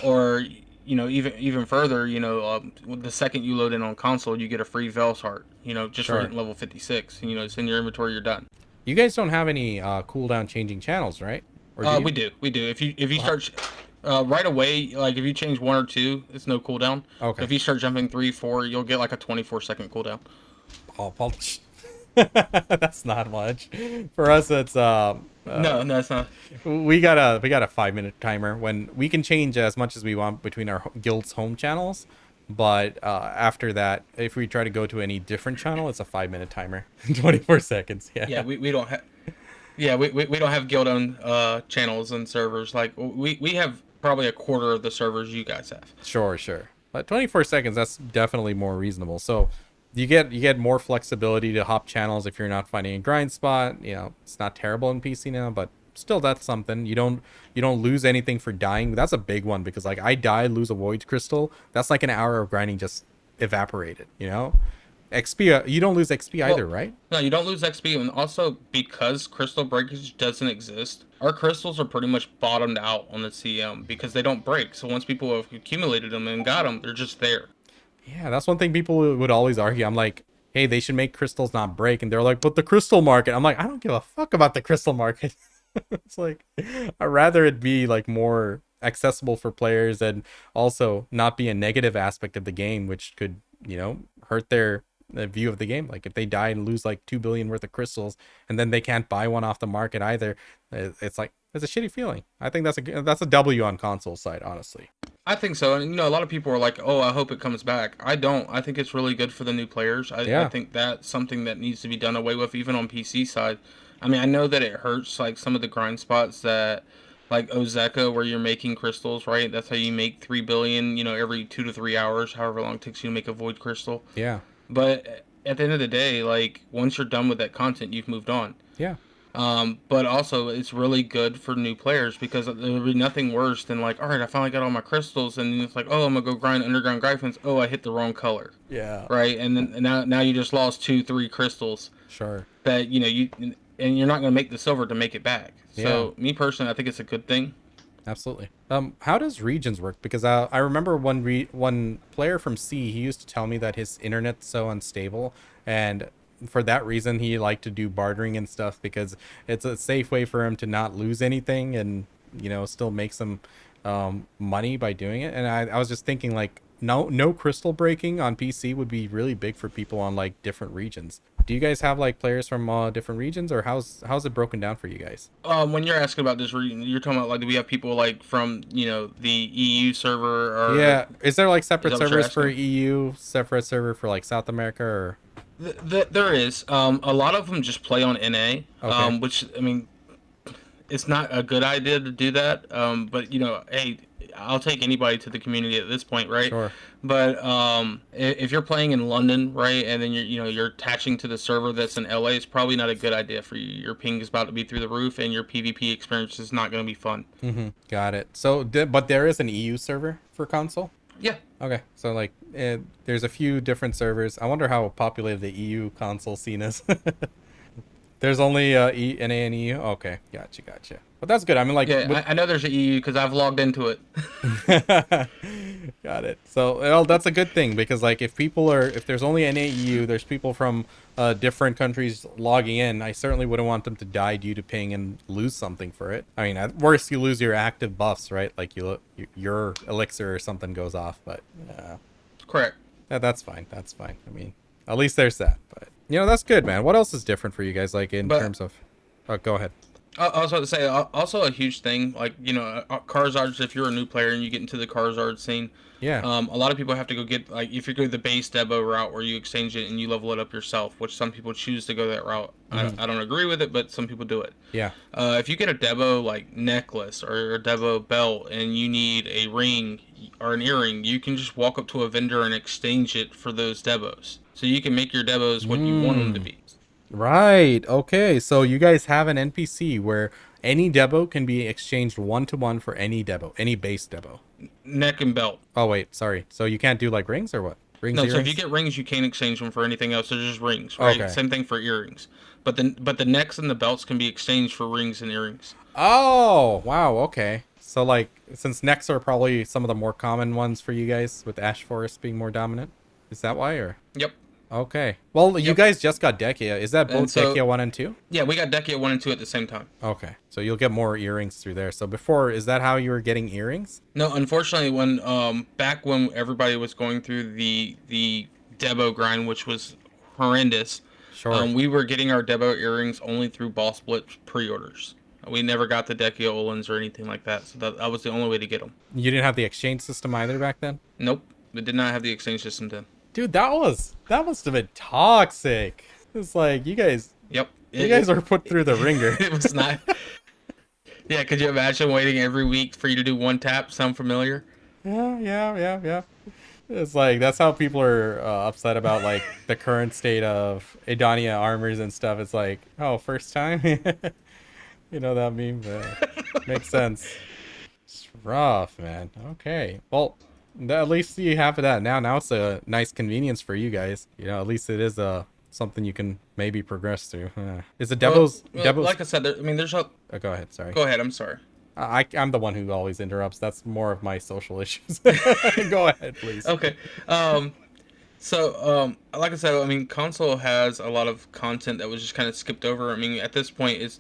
Or even further, the second you load in on console, you get a free Veil's Heart. Just for hitting level 56. It's in your inventory, you're done. You guys don't have any cooldown changing channels, right? Or do you? We do. If you start right away, like if you change 1 or 2, it's no cooldown. Okay. If you start jumping 3, 4, you'll get like a 24-second cooldown. Oh, that's not much. For us, it's No, it's not. we got a 5-minute timer when we can change as much as we want between our guild's home channels. But after that, if we try to go to any different channel, it's a 5-minute timer, 24 seconds. Yeah. Yeah, we don't have. Yeah, we don't have guild owned channels and servers. Like we have probably a quarter of the servers you guys have. Sure. But 24 seconds, that's definitely more reasonable. So you get more flexibility to hop channels if you're not finding a grind spot. You know, it's not terrible in PC now, but still, that's something. You don't lose anything for dying. That's a big one, because like I die, lose a void crystal. That's like an hour of grinding just evaporated, you know? XP, you don't lose XP either, right? No, you don't lose XP, and also because crystal breakage doesn't exist, our crystals are pretty much bottomed out on the CM because they don't break. So once people have accumulated them and got them, they're just there. Yeah, that's one thing people would always argue. I'm like, hey, they should make crystals not break, and they're like, but the crystal market. I'm like, I don't give a fuck about the crystal market. It's like, I'd rather it be like more accessible for players and also not be a negative aspect of the game, which could, you know, hurt their view of the game. Like if they die and lose like 2 billion worth of crystals and then they can't buy one off the market either, it's like, it's a shitty feeling. I think that's a W on console side, honestly. I think so. And, you know, a lot of people are like, oh, I hope it comes back. I don't. I think it's really good for the new players. I think that's something that needs to be done away with, even on PC side. I mean, I know that it hurts, like, some of the grind spots that, like, Ozeka, where you're making crystals, right? That's how you make 3 billion, you know, every 2 to 3 hours, however long it takes you to make a void crystal. Yeah. But at the end of the day, like, once you're done with that content, you've moved on. Yeah. But also, it's really good for new players because there would be nothing worse than like, all right, I finally got all my crystals, and it's like, oh, I'm gonna go grind underground gryphons. Oh, I hit the wrong color. Yeah. Right, and then now you just lost 2, 3 crystals. Sure. That and you're not gonna make the silver to make it back. So me personally, I think it's a good thing. Absolutely. How does regions work? Because I remember one player from C, he used to tell me that his internet's so unstable, and for that reason he liked to do bartering and stuff because it's a safe way for him to not lose anything and, you know, still make some money by doing it. And I was just thinking, like, no crystal breaking on PC would be really big for people on like different regions. Do you guys have like players from different regions, or how's it broken down for you guys? When you're asking about this region, you're talking about like, do we have people like from, you know, the EU server? Or yeah, is there like separate servers for EU, separate server for like South America, or? There is. A lot of them just play on NA, Okay. which, I mean, it's not a good idea to do that. But, you know, hey, I'll take anybody to the community at this point, right? Sure. But if you're playing in London, right, and then you're attaching to the server that's in LA, it's probably not a good idea for you. Your ping is about to be through the roof, and your PvP experience is not going to be fun. Mm-hmm. Got it. So, but there is an EU server for console? Yeah. Okay, so like there's a few different servers. I wonder how populated the EU console scene is. There's only NA and EU. Okay, gotcha. But that's good. I mean, like, yeah, I know there's an EU because I've logged into it. Got it. So, well, that's a good thing, because like if there's only NA EU, there's people from different countries logging in. I certainly wouldn't want them to die due to ping and lose something for it. I mean, at worst, you lose your active buffs, right? Like your elixir or something goes off, but Correct. that's fine. I mean, at least there's that. But you know, that's good, man. What else is different for you guys, like in terms of? Oh, go ahead. I was about to say, also a huge thing, like, you know, Charizards, if you're a new player and you get into the Charizard scene, yeah, a lot of people have to go get, like, if you go the base Debo route where you exchange it and you level it up yourself, which some people choose to go that route. Mm-hmm. I don't agree with it, but some people do it. Yeah. If you get a Debo, like, necklace or a Debo belt and you need a ring or an earring, you can just walk up to a vendor and exchange it for those Debos. So you can make your Debos what you want them to be. Right. Okay. So you guys have an NPC where any Debo can be exchanged 1-to-1 for any Debo, any base Debo. Neck and belt. Oh wait, sorry. So you can't do like rings or what? Rings. No. Earrings? So if you get rings, you can't exchange them for anything else. They're just rings, right? Okay. Same thing for earrings. But the necks and the belts can be exchanged for rings and earrings. Oh wow. Okay. So like, since necks are probably some of the more common ones for you guys, with Ash Forest being more dominant, is that why, or? Yep. Okay. Well, you Yep. guys just got Dekia. Is that And both so, Dekia 1 and 2? yeah, we got Dekia 1 and 2 at the same time. Okay. So you'll get more earrings through there. So before, is that how you were getting earrings? No, unfortunately, when back when everybody was going through the Debo grind, which was horrendous, Sure. we were getting our Debo earrings only through Ball Split pre-orders. We never got the Dekia Olins or anything like that, so that was the only way to get them. You didn't have the exchange system either back then? Nope, we did not have the exchange system then. Dude, that must have been toxic. It's like Yep, you guys are put through the ringer. It was not. Yeah, could you imagine waiting every week for you to do one tap? Sound familiar? Yeah. It's like that's how people are upset about like the current state of Edonia armors and stuff. It's like, oh, first time. You know that meme? Makes sense. It's rough, man. Okay. Well, at least you have that now. Now it's a nice convenience for you guys. You know, at least it is something you can maybe progress through. Is it Devil's? Like I said, there's a. Oh, go ahead. Sorry. Go ahead. I'm sorry. I'm the one who always interrupts. That's more of my social issues. Go ahead, please. Okay. Like I said, console has a lot of content that was just kind of skipped over. At this point, it's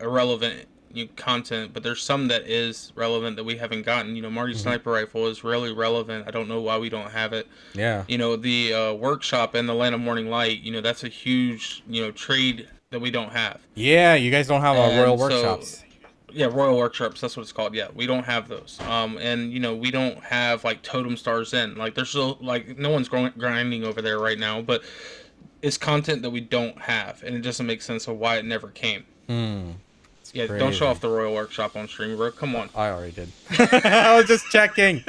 irrelevant content, but there's some that is relevant that we haven't gotten. Marty's sniper rifle is really relevant. I don't know why we don't have it. Yeah. The workshop and the Land of Morning Light. That's a huge trade that we don't have. Yeah, you guys don't have Royal Workshops. Yeah, Royal Workshops, that's what it's called. Yeah, we don't have those. And we don't have like Totem Stars in. Like there's still like no one's grinding over there right now, but it's content that we don't have, and it doesn't make sense of why it never came. Yeah, crazy. Don't show off the Royal Workshop on stream, bro. Come on. I already did. I was just checking.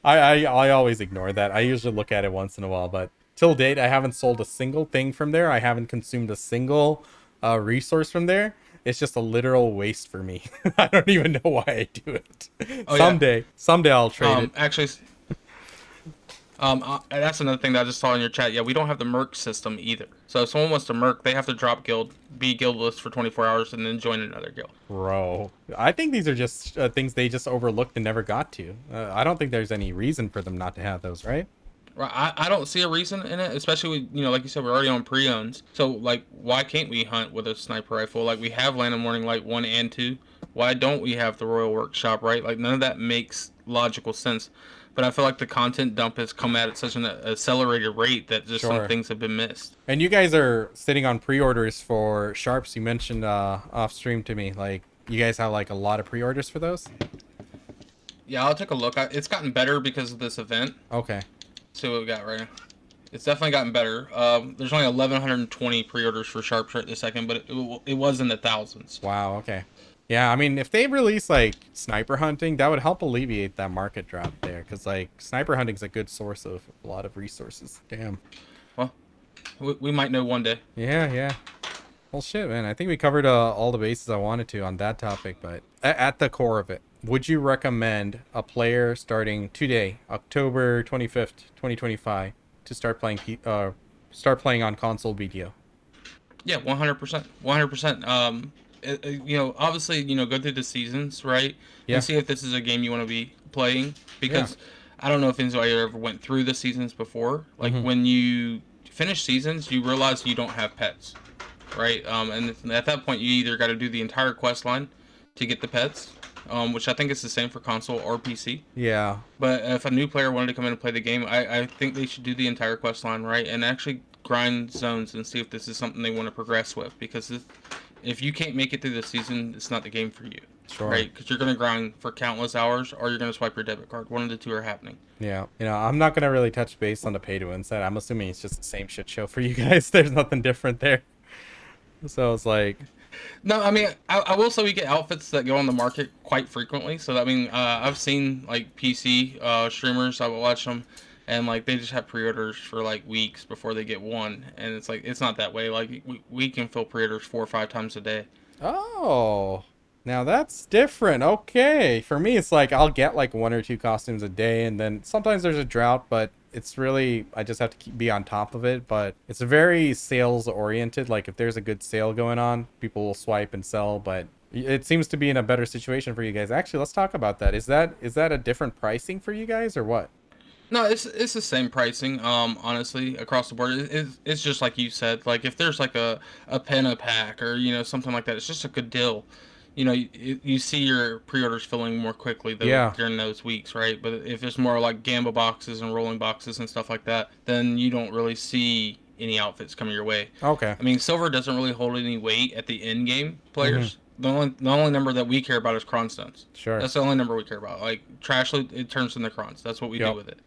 I always ignore that. I usually look at it once in a while, but till date, I haven't sold a single thing from there. I haven't consumed a single resource from there. It's just a literal waste for me. I don't even know why I do it. Oh, Someday I'll trade it. Actually, that's another thing that I just saw in your chat. Yeah, we don't have the merc system either. So if someone wants to merc, they have to drop guild, be guildless for 24 hours, and then join another guild. Bro, I think these are just things they just overlooked and never got to. I don't think there's any reason for them not to have those, right? Right, I don't see a reason in it, especially with, like you said, we're already on pre-owns. So, like, why can't we hunt with a sniper rifle? Like, we have Land of Morning Light 1 and 2. Why don't we have the Royal Workshop, right? Like, none of that makes logical sense. But I feel like the content dump has come at such an accelerated rate that just some things have been missed. And you guys are sitting on pre-orders for Sharps. You mentioned off-stream to me. Like, you guys have, like, a lot of pre-orders for those? Yeah, I'll take a look. It's gotten better because of this event. Okay. See what we got right now. It's definitely gotten better. There's only 1,120 pre-orders for Sharps right this second, but it was in the thousands. Wow, okay. Yeah, I mean, if they release, like, sniper hunting, that would help alleviate that market drop there. Because, like, sniper hunting's a good source of a lot of resources. Damn. Well, we might know one day. Yeah. Well, shit, man. I think we covered all the bases I wanted to on that topic. But at the core of it, would you recommend a player starting today, October 25th, 2025, to start playing on console BDO? Yeah, 100%. 100%. Obviously, go through the seasons, right? Yeah. And see if this is a game you want to be playing. Because I don't know if anybody ever went through the seasons before. Like, when you finish seasons, you realize you don't have pets, right? And at that point, you either got to do the entire quest line to get the pets, which I think is the same for console or PC. Yeah. But if a new player wanted to come in and play the game, I think they should do the entire quest line, right? And actually grind zones and see if this is something they want to progress with. Because if you can't make it through the season, it's not the game for you. Sure. Right? Because you're going to grind for countless hours, or you're going to swipe your debit card. One of the two are happening. Yeah. I'm not going to really touch base on the pay-to-win side. I'm assuming it's just the same shit show for you guys. There's nothing different there. So it's like... No, I will say we get outfits that go on the market quite frequently. So, I've seen, like, PC streamers. I will watch them. And, like, they just have pre-orders for, like, weeks before they get one. And it's, like, it's not that way. Like, we can fill pre-orders 4 or 5 times a day. Oh... Now that's different. Okay. For me, it's like I'll get like 1 or 2 costumes a day, and then sometimes there's a drought, but it's really, I just have to be on top of it. But it's very sales oriented. Like if there's a good sale going on, people will swipe and sell, but it seems to be in a better situation for you guys. Actually, let's talk about that. Is that a different pricing for you guys or what? No, it's the same pricing. Honestly, across the board, it's just like you said. Like if there's like a pen a pack or something like that, it's just a good deal. You see your pre-orders filling more quickly though Yeah. during those weeks, right? But if it's more like gamma boxes and rolling boxes and stuff like that, then you don't really see any outfits coming your way. Okay. I mean, silver doesn't really hold any weight at the end game Mm-hmm. players. The only number that we care about is cron stones. Sure. That's the only number we care about. Like trash loot, it turns into crons. That's what we do Yep. with it.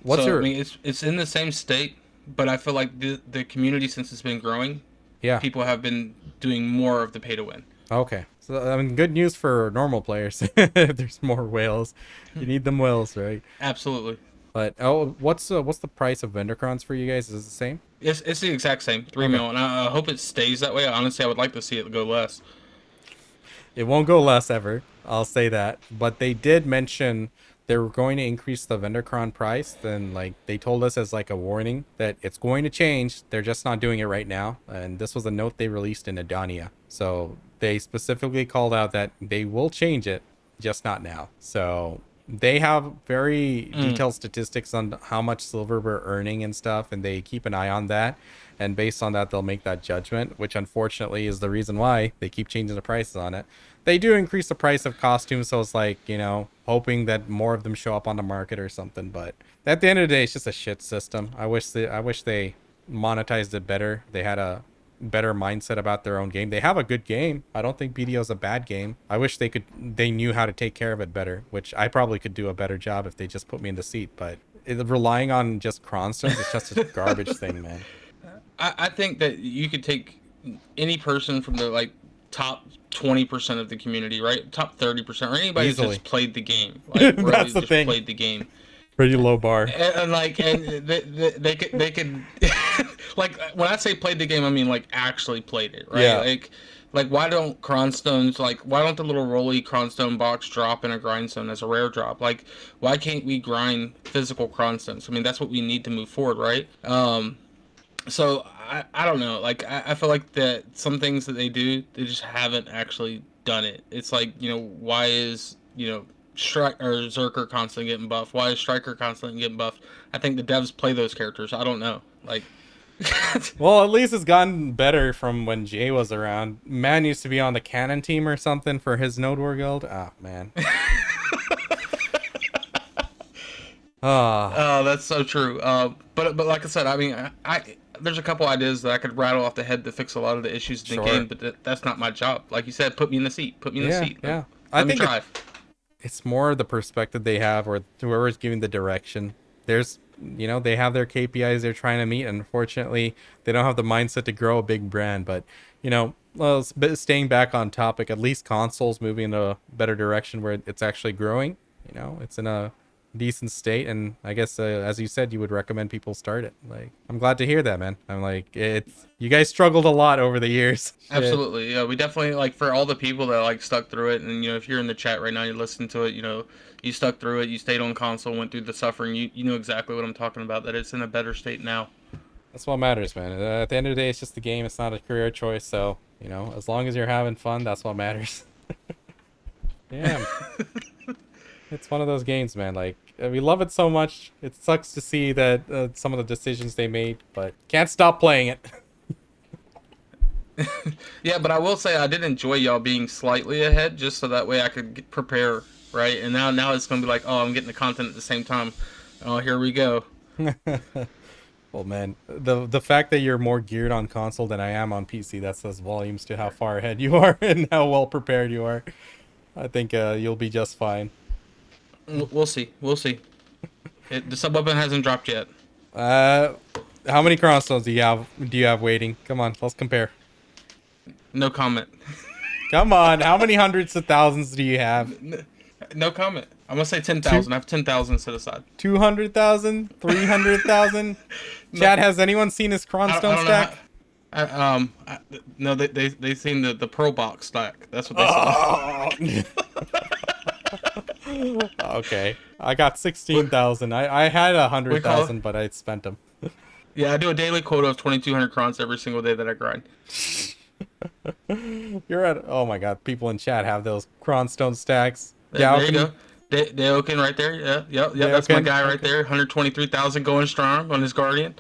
What's So I your? mean, it's in the same state, but I feel like the community, since it's been growing, Yeah. people have been doing more of the pay to win. Okay. So I mean, good news for normal players. There's more whales. You need them whales, right? Absolutely. But what's the price of Vendorcrons for you guys? Is it the same? It's the exact same, 3 Okay. mil, and I hope it stays that way. Honestly, I would like to see it go less. It won't go less ever. I'll say that. But they did mention they were going to increase the Vendorcron price. Then like they told us as like a warning that it's going to change. They're just not doing it right now. And this was a note they released in Adania. So they specifically called out that they will change it, just not now. So they have very detailed statistics on how much silver we're earning and stuff, and they keep an eye on that. And based on that, they'll make that judgment, which unfortunately is the reason why they keep changing the prices on it. They do increase the price of costumes, so it's like, hoping that more of them show up on the market or something. But at the end of the day, it's just a shit system. I wish they monetized it better. They had a better mindset about their own game. They have a good game. I don't think BDO is a bad game. I wish they knew how to take care of it better, which I probably could do a better job if they just put me in the seat. But relying on just cronstones is just a garbage thing, man. I think that you could take any person from the like top 20% of the community, right? Top 30%, or anybody who's Easily. just played the game. Like really That's the just thing. played the game. Pretty low bar. And they could like when I say played the game, I mean like actually played it, right? Yeah. Like why don't cronstones, like why don't the little rolly cronstone box drop in a grindstone as a rare drop? Like why can't we grind physical cronstones? I mean that's what we need to move forward, right? So I don't know. Like I feel like that some things that they do, they just haven't actually done it. It's like, why is Strike or Zerker constantly getting buffed? Why is Striker constantly getting buffed? I think the devs play those characters. I don't know. Like Well, at least it's gotten better from when Jay was around. Man used to be on the Cannon team or something for his Node War guild. Oh, man. Ah, oh, that's so true. But like I said, I mean, I there's a couple ideas that I could rattle off the head to fix a lot of the issues in the Sure. game, but that's not my job. Like you said, put me in the seat. Put me in the seat. yeah. Let me drive. It's more the perspective they have, or whoever's giving the direction. There's, they have their KPIs they're trying to meet, and unfortunately, they don't have the mindset to grow a big brand. But, well, staying back on topic, at least consoles moving in a better direction where it's actually growing. It's in a decent state, and I guess as you said, you would recommend people start it. Like, I'm glad to hear that, man. I'm like, you guys struggled a lot over the years. Shit. Absolutely. Yeah, we definitely, like, for all the people that like stuck through it, and if you're in the chat right now, you're listening to it, you stuck through it, you stayed on console, went through the suffering, you know exactly what I'm talking about, that it's in a better state now. That's what matters, man. At the end of the day, it's just the game. It's not a career choice. So, as long as you're having fun, that's what matters. Yeah. It's one of those games, man. Like, we love it so much. It sucks to see that some of the decisions they made, but can't stop playing it. Yeah, but I will say I did enjoy y'all being slightly ahead, just so that way I could prepare, right? And now it's gonna be like, oh, I'm getting the content at the same time. Oh, here we go. Well, man, the fact that you're more geared on console than I am on PC, that says volumes to how far ahead you are and how well prepared you are. I think you'll be just fine. We'll see. We'll see. The sub weapon hasn't dropped yet. How many chronostones do you have waiting? Come on, let's compare. No comment. Come on, how many hundreds of thousands do you have? No comment. I'm gonna say 10,000. I have 10,000 set aside. 200,000? 300,000? Chad, has anyone seen his cronstone stack? No, they seen the Pearl box stack. That's what they saw. Okay, I got 16,000. I had 100,000, but I spent them. Yeah, I do a daily quota of 2,200 crons every single day that I grind. You're at, oh my god, people in chat have those cronstone stacks. There you go. Daoken right there. Yeah. That's my guy right Okay. there. 123,000 going strong on his Guardian.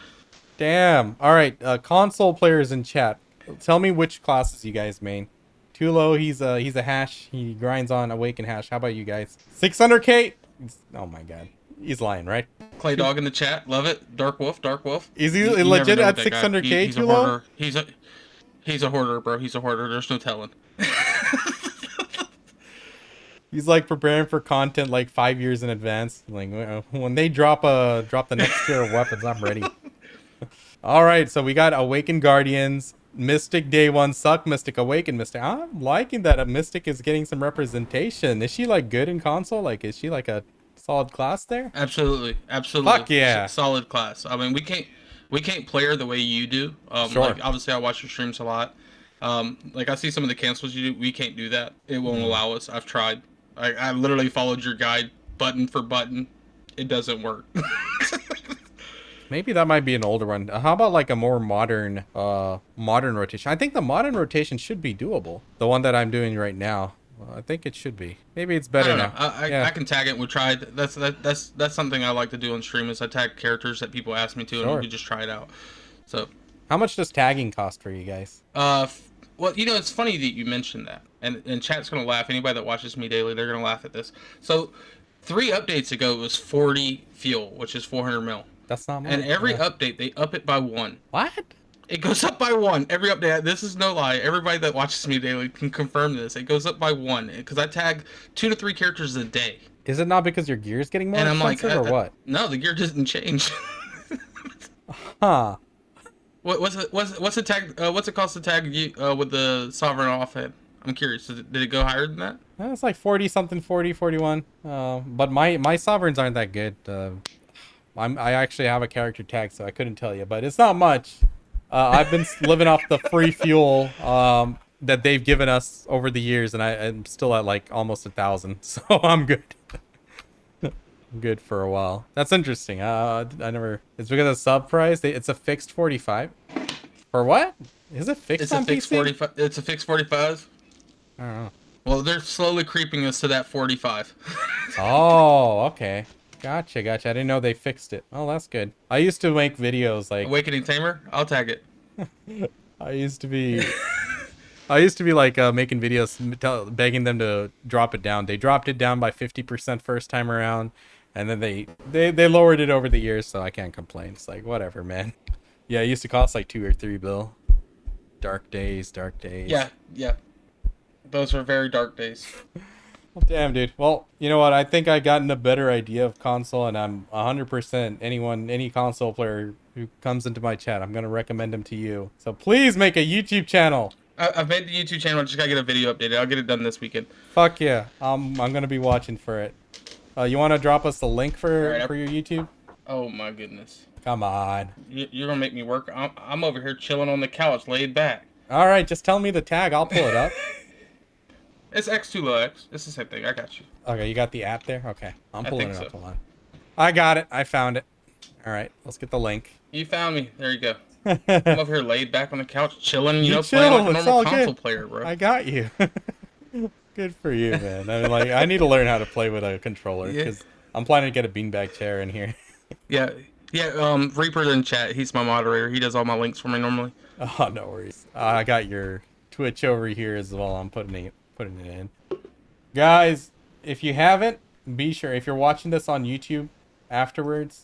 Damn. All right, console players in chat, tell me which classes you guys main. Too low. He's a hash. He grinds on Awaken hash. How about you guys? 600k. Oh my god. He's lying, right? Clay Dog in the chat. Love it. Dark Wolf. Is he You never legit know at with that guy. 600k? He's Too a low? hoarder. He's a hoarder, bro. He's a hoarder. There's no telling. He's like preparing for content like 5 years in advance. Like when they drop the next tier of weapons, I'm ready. All right, so we got Awakened Guardians, Mystic Day 1, Suck Mystic, Awakened Mystic. I'm liking that a Mystic is getting some representation. Is she like good in console? Like, is she like a solid class there? Absolutely. Fuck yeah. Solid class. I mean, we can't play her the way you do. Sure. Like obviously I watch your streams a lot. Like I see some of the cancels you do. We can't do that. It won't allow us. I've tried. I literally followed your guide button for button. It doesn't work. Maybe that might be an older one. How about like a more modern rotation? I think the modern rotation should be doable. The one that I'm doing right now. I think it should be. Maybe it's better now. I can tag it. We tried. That's something I like to do on stream is I tag characters that people ask me to, and we can just try it out. So, how much does tagging cost for you guys? Well, you know, it's funny that you mentioned that, and chat's gonna laugh. Anybody that watches me daily, they're gonna laugh at this. So, 3 updates ago, it was 40 fuel, which is 400 mil. That's not much. And every update, they up it by 1. What? It goes up by 1 every update. This is no lie. Everybody that watches me daily can confirm this. It goes up by 1 because I tag 2 to 3 characters a day. Is it not because your gear's getting more expensive or what? No, the gear doesn't change. Huh. What's the tag? What's it cost to tag you with the sovereign offhand? I'm curious. Did it go higher than that? It's like 40 something, 40, 41. But my sovereigns aren't that good. I actually have a character tag, so I couldn't tell you, but it's not much. I've been living off the free fuel that they've given us over the years, and I'm still at like almost 1,000, so I'm good. I'm good for a while. That's interesting. I never. It's because of sub price. It's a fixed 45. For what? Is it fixed on fixed PC? 45. It's a fixed 45. I don't know. Well, they're slowly creeping us to that 45. Oh, okay. Gotcha. I didn't know they fixed it. Oh, that's good. I used to make videos like Awakening Tamer. I'll tag it. I used to be like making videos begging them to drop it down. They dropped it down by 50% first time around, and then they lowered it over the years, so I can't complain. It's like whatever, man. Yeah, it used to cost like 2 or 3 bill. Dark days. Yeah. Those were very dark days. Well, damn, dude. Well, you know what? I think I gotten a better idea of console, and I'm 100% any console player who comes into my chat, I'm gonna recommend them to you. So please make a YouTube channel. I've made the YouTube channel. I just gotta get a video updated. I'll get it done this weekend. Fuck yeah. I'm gonna be watching for it. You want to drop us the link for your YouTube? Oh my goodness. Come on. You're gonna make me work. I'm over here chilling on the couch, laid back. All right, just tell me the tag. I'll pull it up. It's X2lowX. It's the same thing. I got you. Okay, you got the app there? Okay. I'm pulling it up. So. Hold on. I got it. I found it. All right, let's get the link. You found me. There you go. I'm over here laid back on the couch, chilling, playing like a it's normal console player, bro. I got you. Good for you, man. I mean, like, I need to learn how to play with a controller because I'm planning to get a beanbag chair in here. Yeah. Reaper's in chat. He's my moderator. He does all my links for me normally. Oh, no worries. I got your Twitch over here as well. I'm putting it in. Guys, if you haven't, be sure, if you're watching this on YouTube afterwards,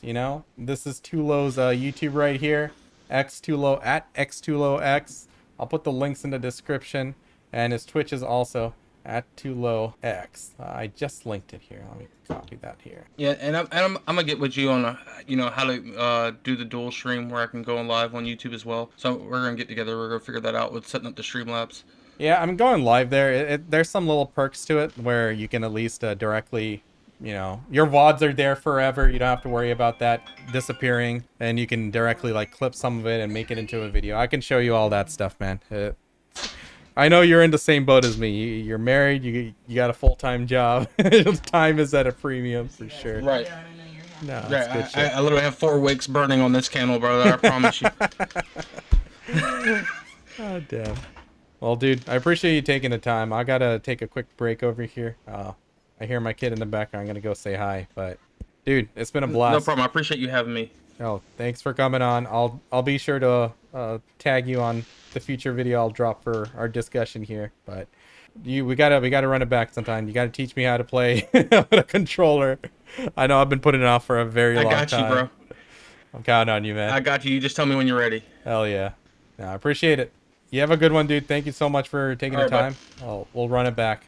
this is Too Low's YouTube right here. X2low at X2lowX. I'll put the links in the description, and his Twitch is also at 2lowX. I just linked it here. Let me copy that here. Yeah, and I'm gonna get with you on how to do the dual stream where I can go on live on YouTube as well. So we're gonna get together. We're gonna figure that out with setting up the Streamlabs. Yeah, I'm going live there. There's some little perks to it where you can at least directly, your VODs are there forever. You don't have to worry about that disappearing, and you can directly like clip some of it and make it into a video. I can show you all that stuff, man. I know you're in the same boat as me. You're married. You got a full-time job. Time is at a premium for sure. Right. No, that's good shit. I literally have 4 wicks burning on this candle, brother. I promise you. Oh, damn. Well, dude, I appreciate you taking the time. I gotta take a quick break over here. I I hear my kid in the background. I'm gonna go say hi. But dude, it's been a No blast. problem. I appreciate you having me. Oh, thanks for coming on. I'll be sure to tag you on the future video I'll drop for our discussion here. But we gotta run it back sometime. You gotta teach me how to play with a controller. I know I've been putting it off for a very long time. I got you, bro. I'm counting on you, man. I got you. You just tell me when you're ready. Hell yeah. Yeah, I appreciate it. You have a good one, dude. Thank you so much for taking the time. We'll run it back.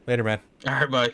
Later, man. All right, bye.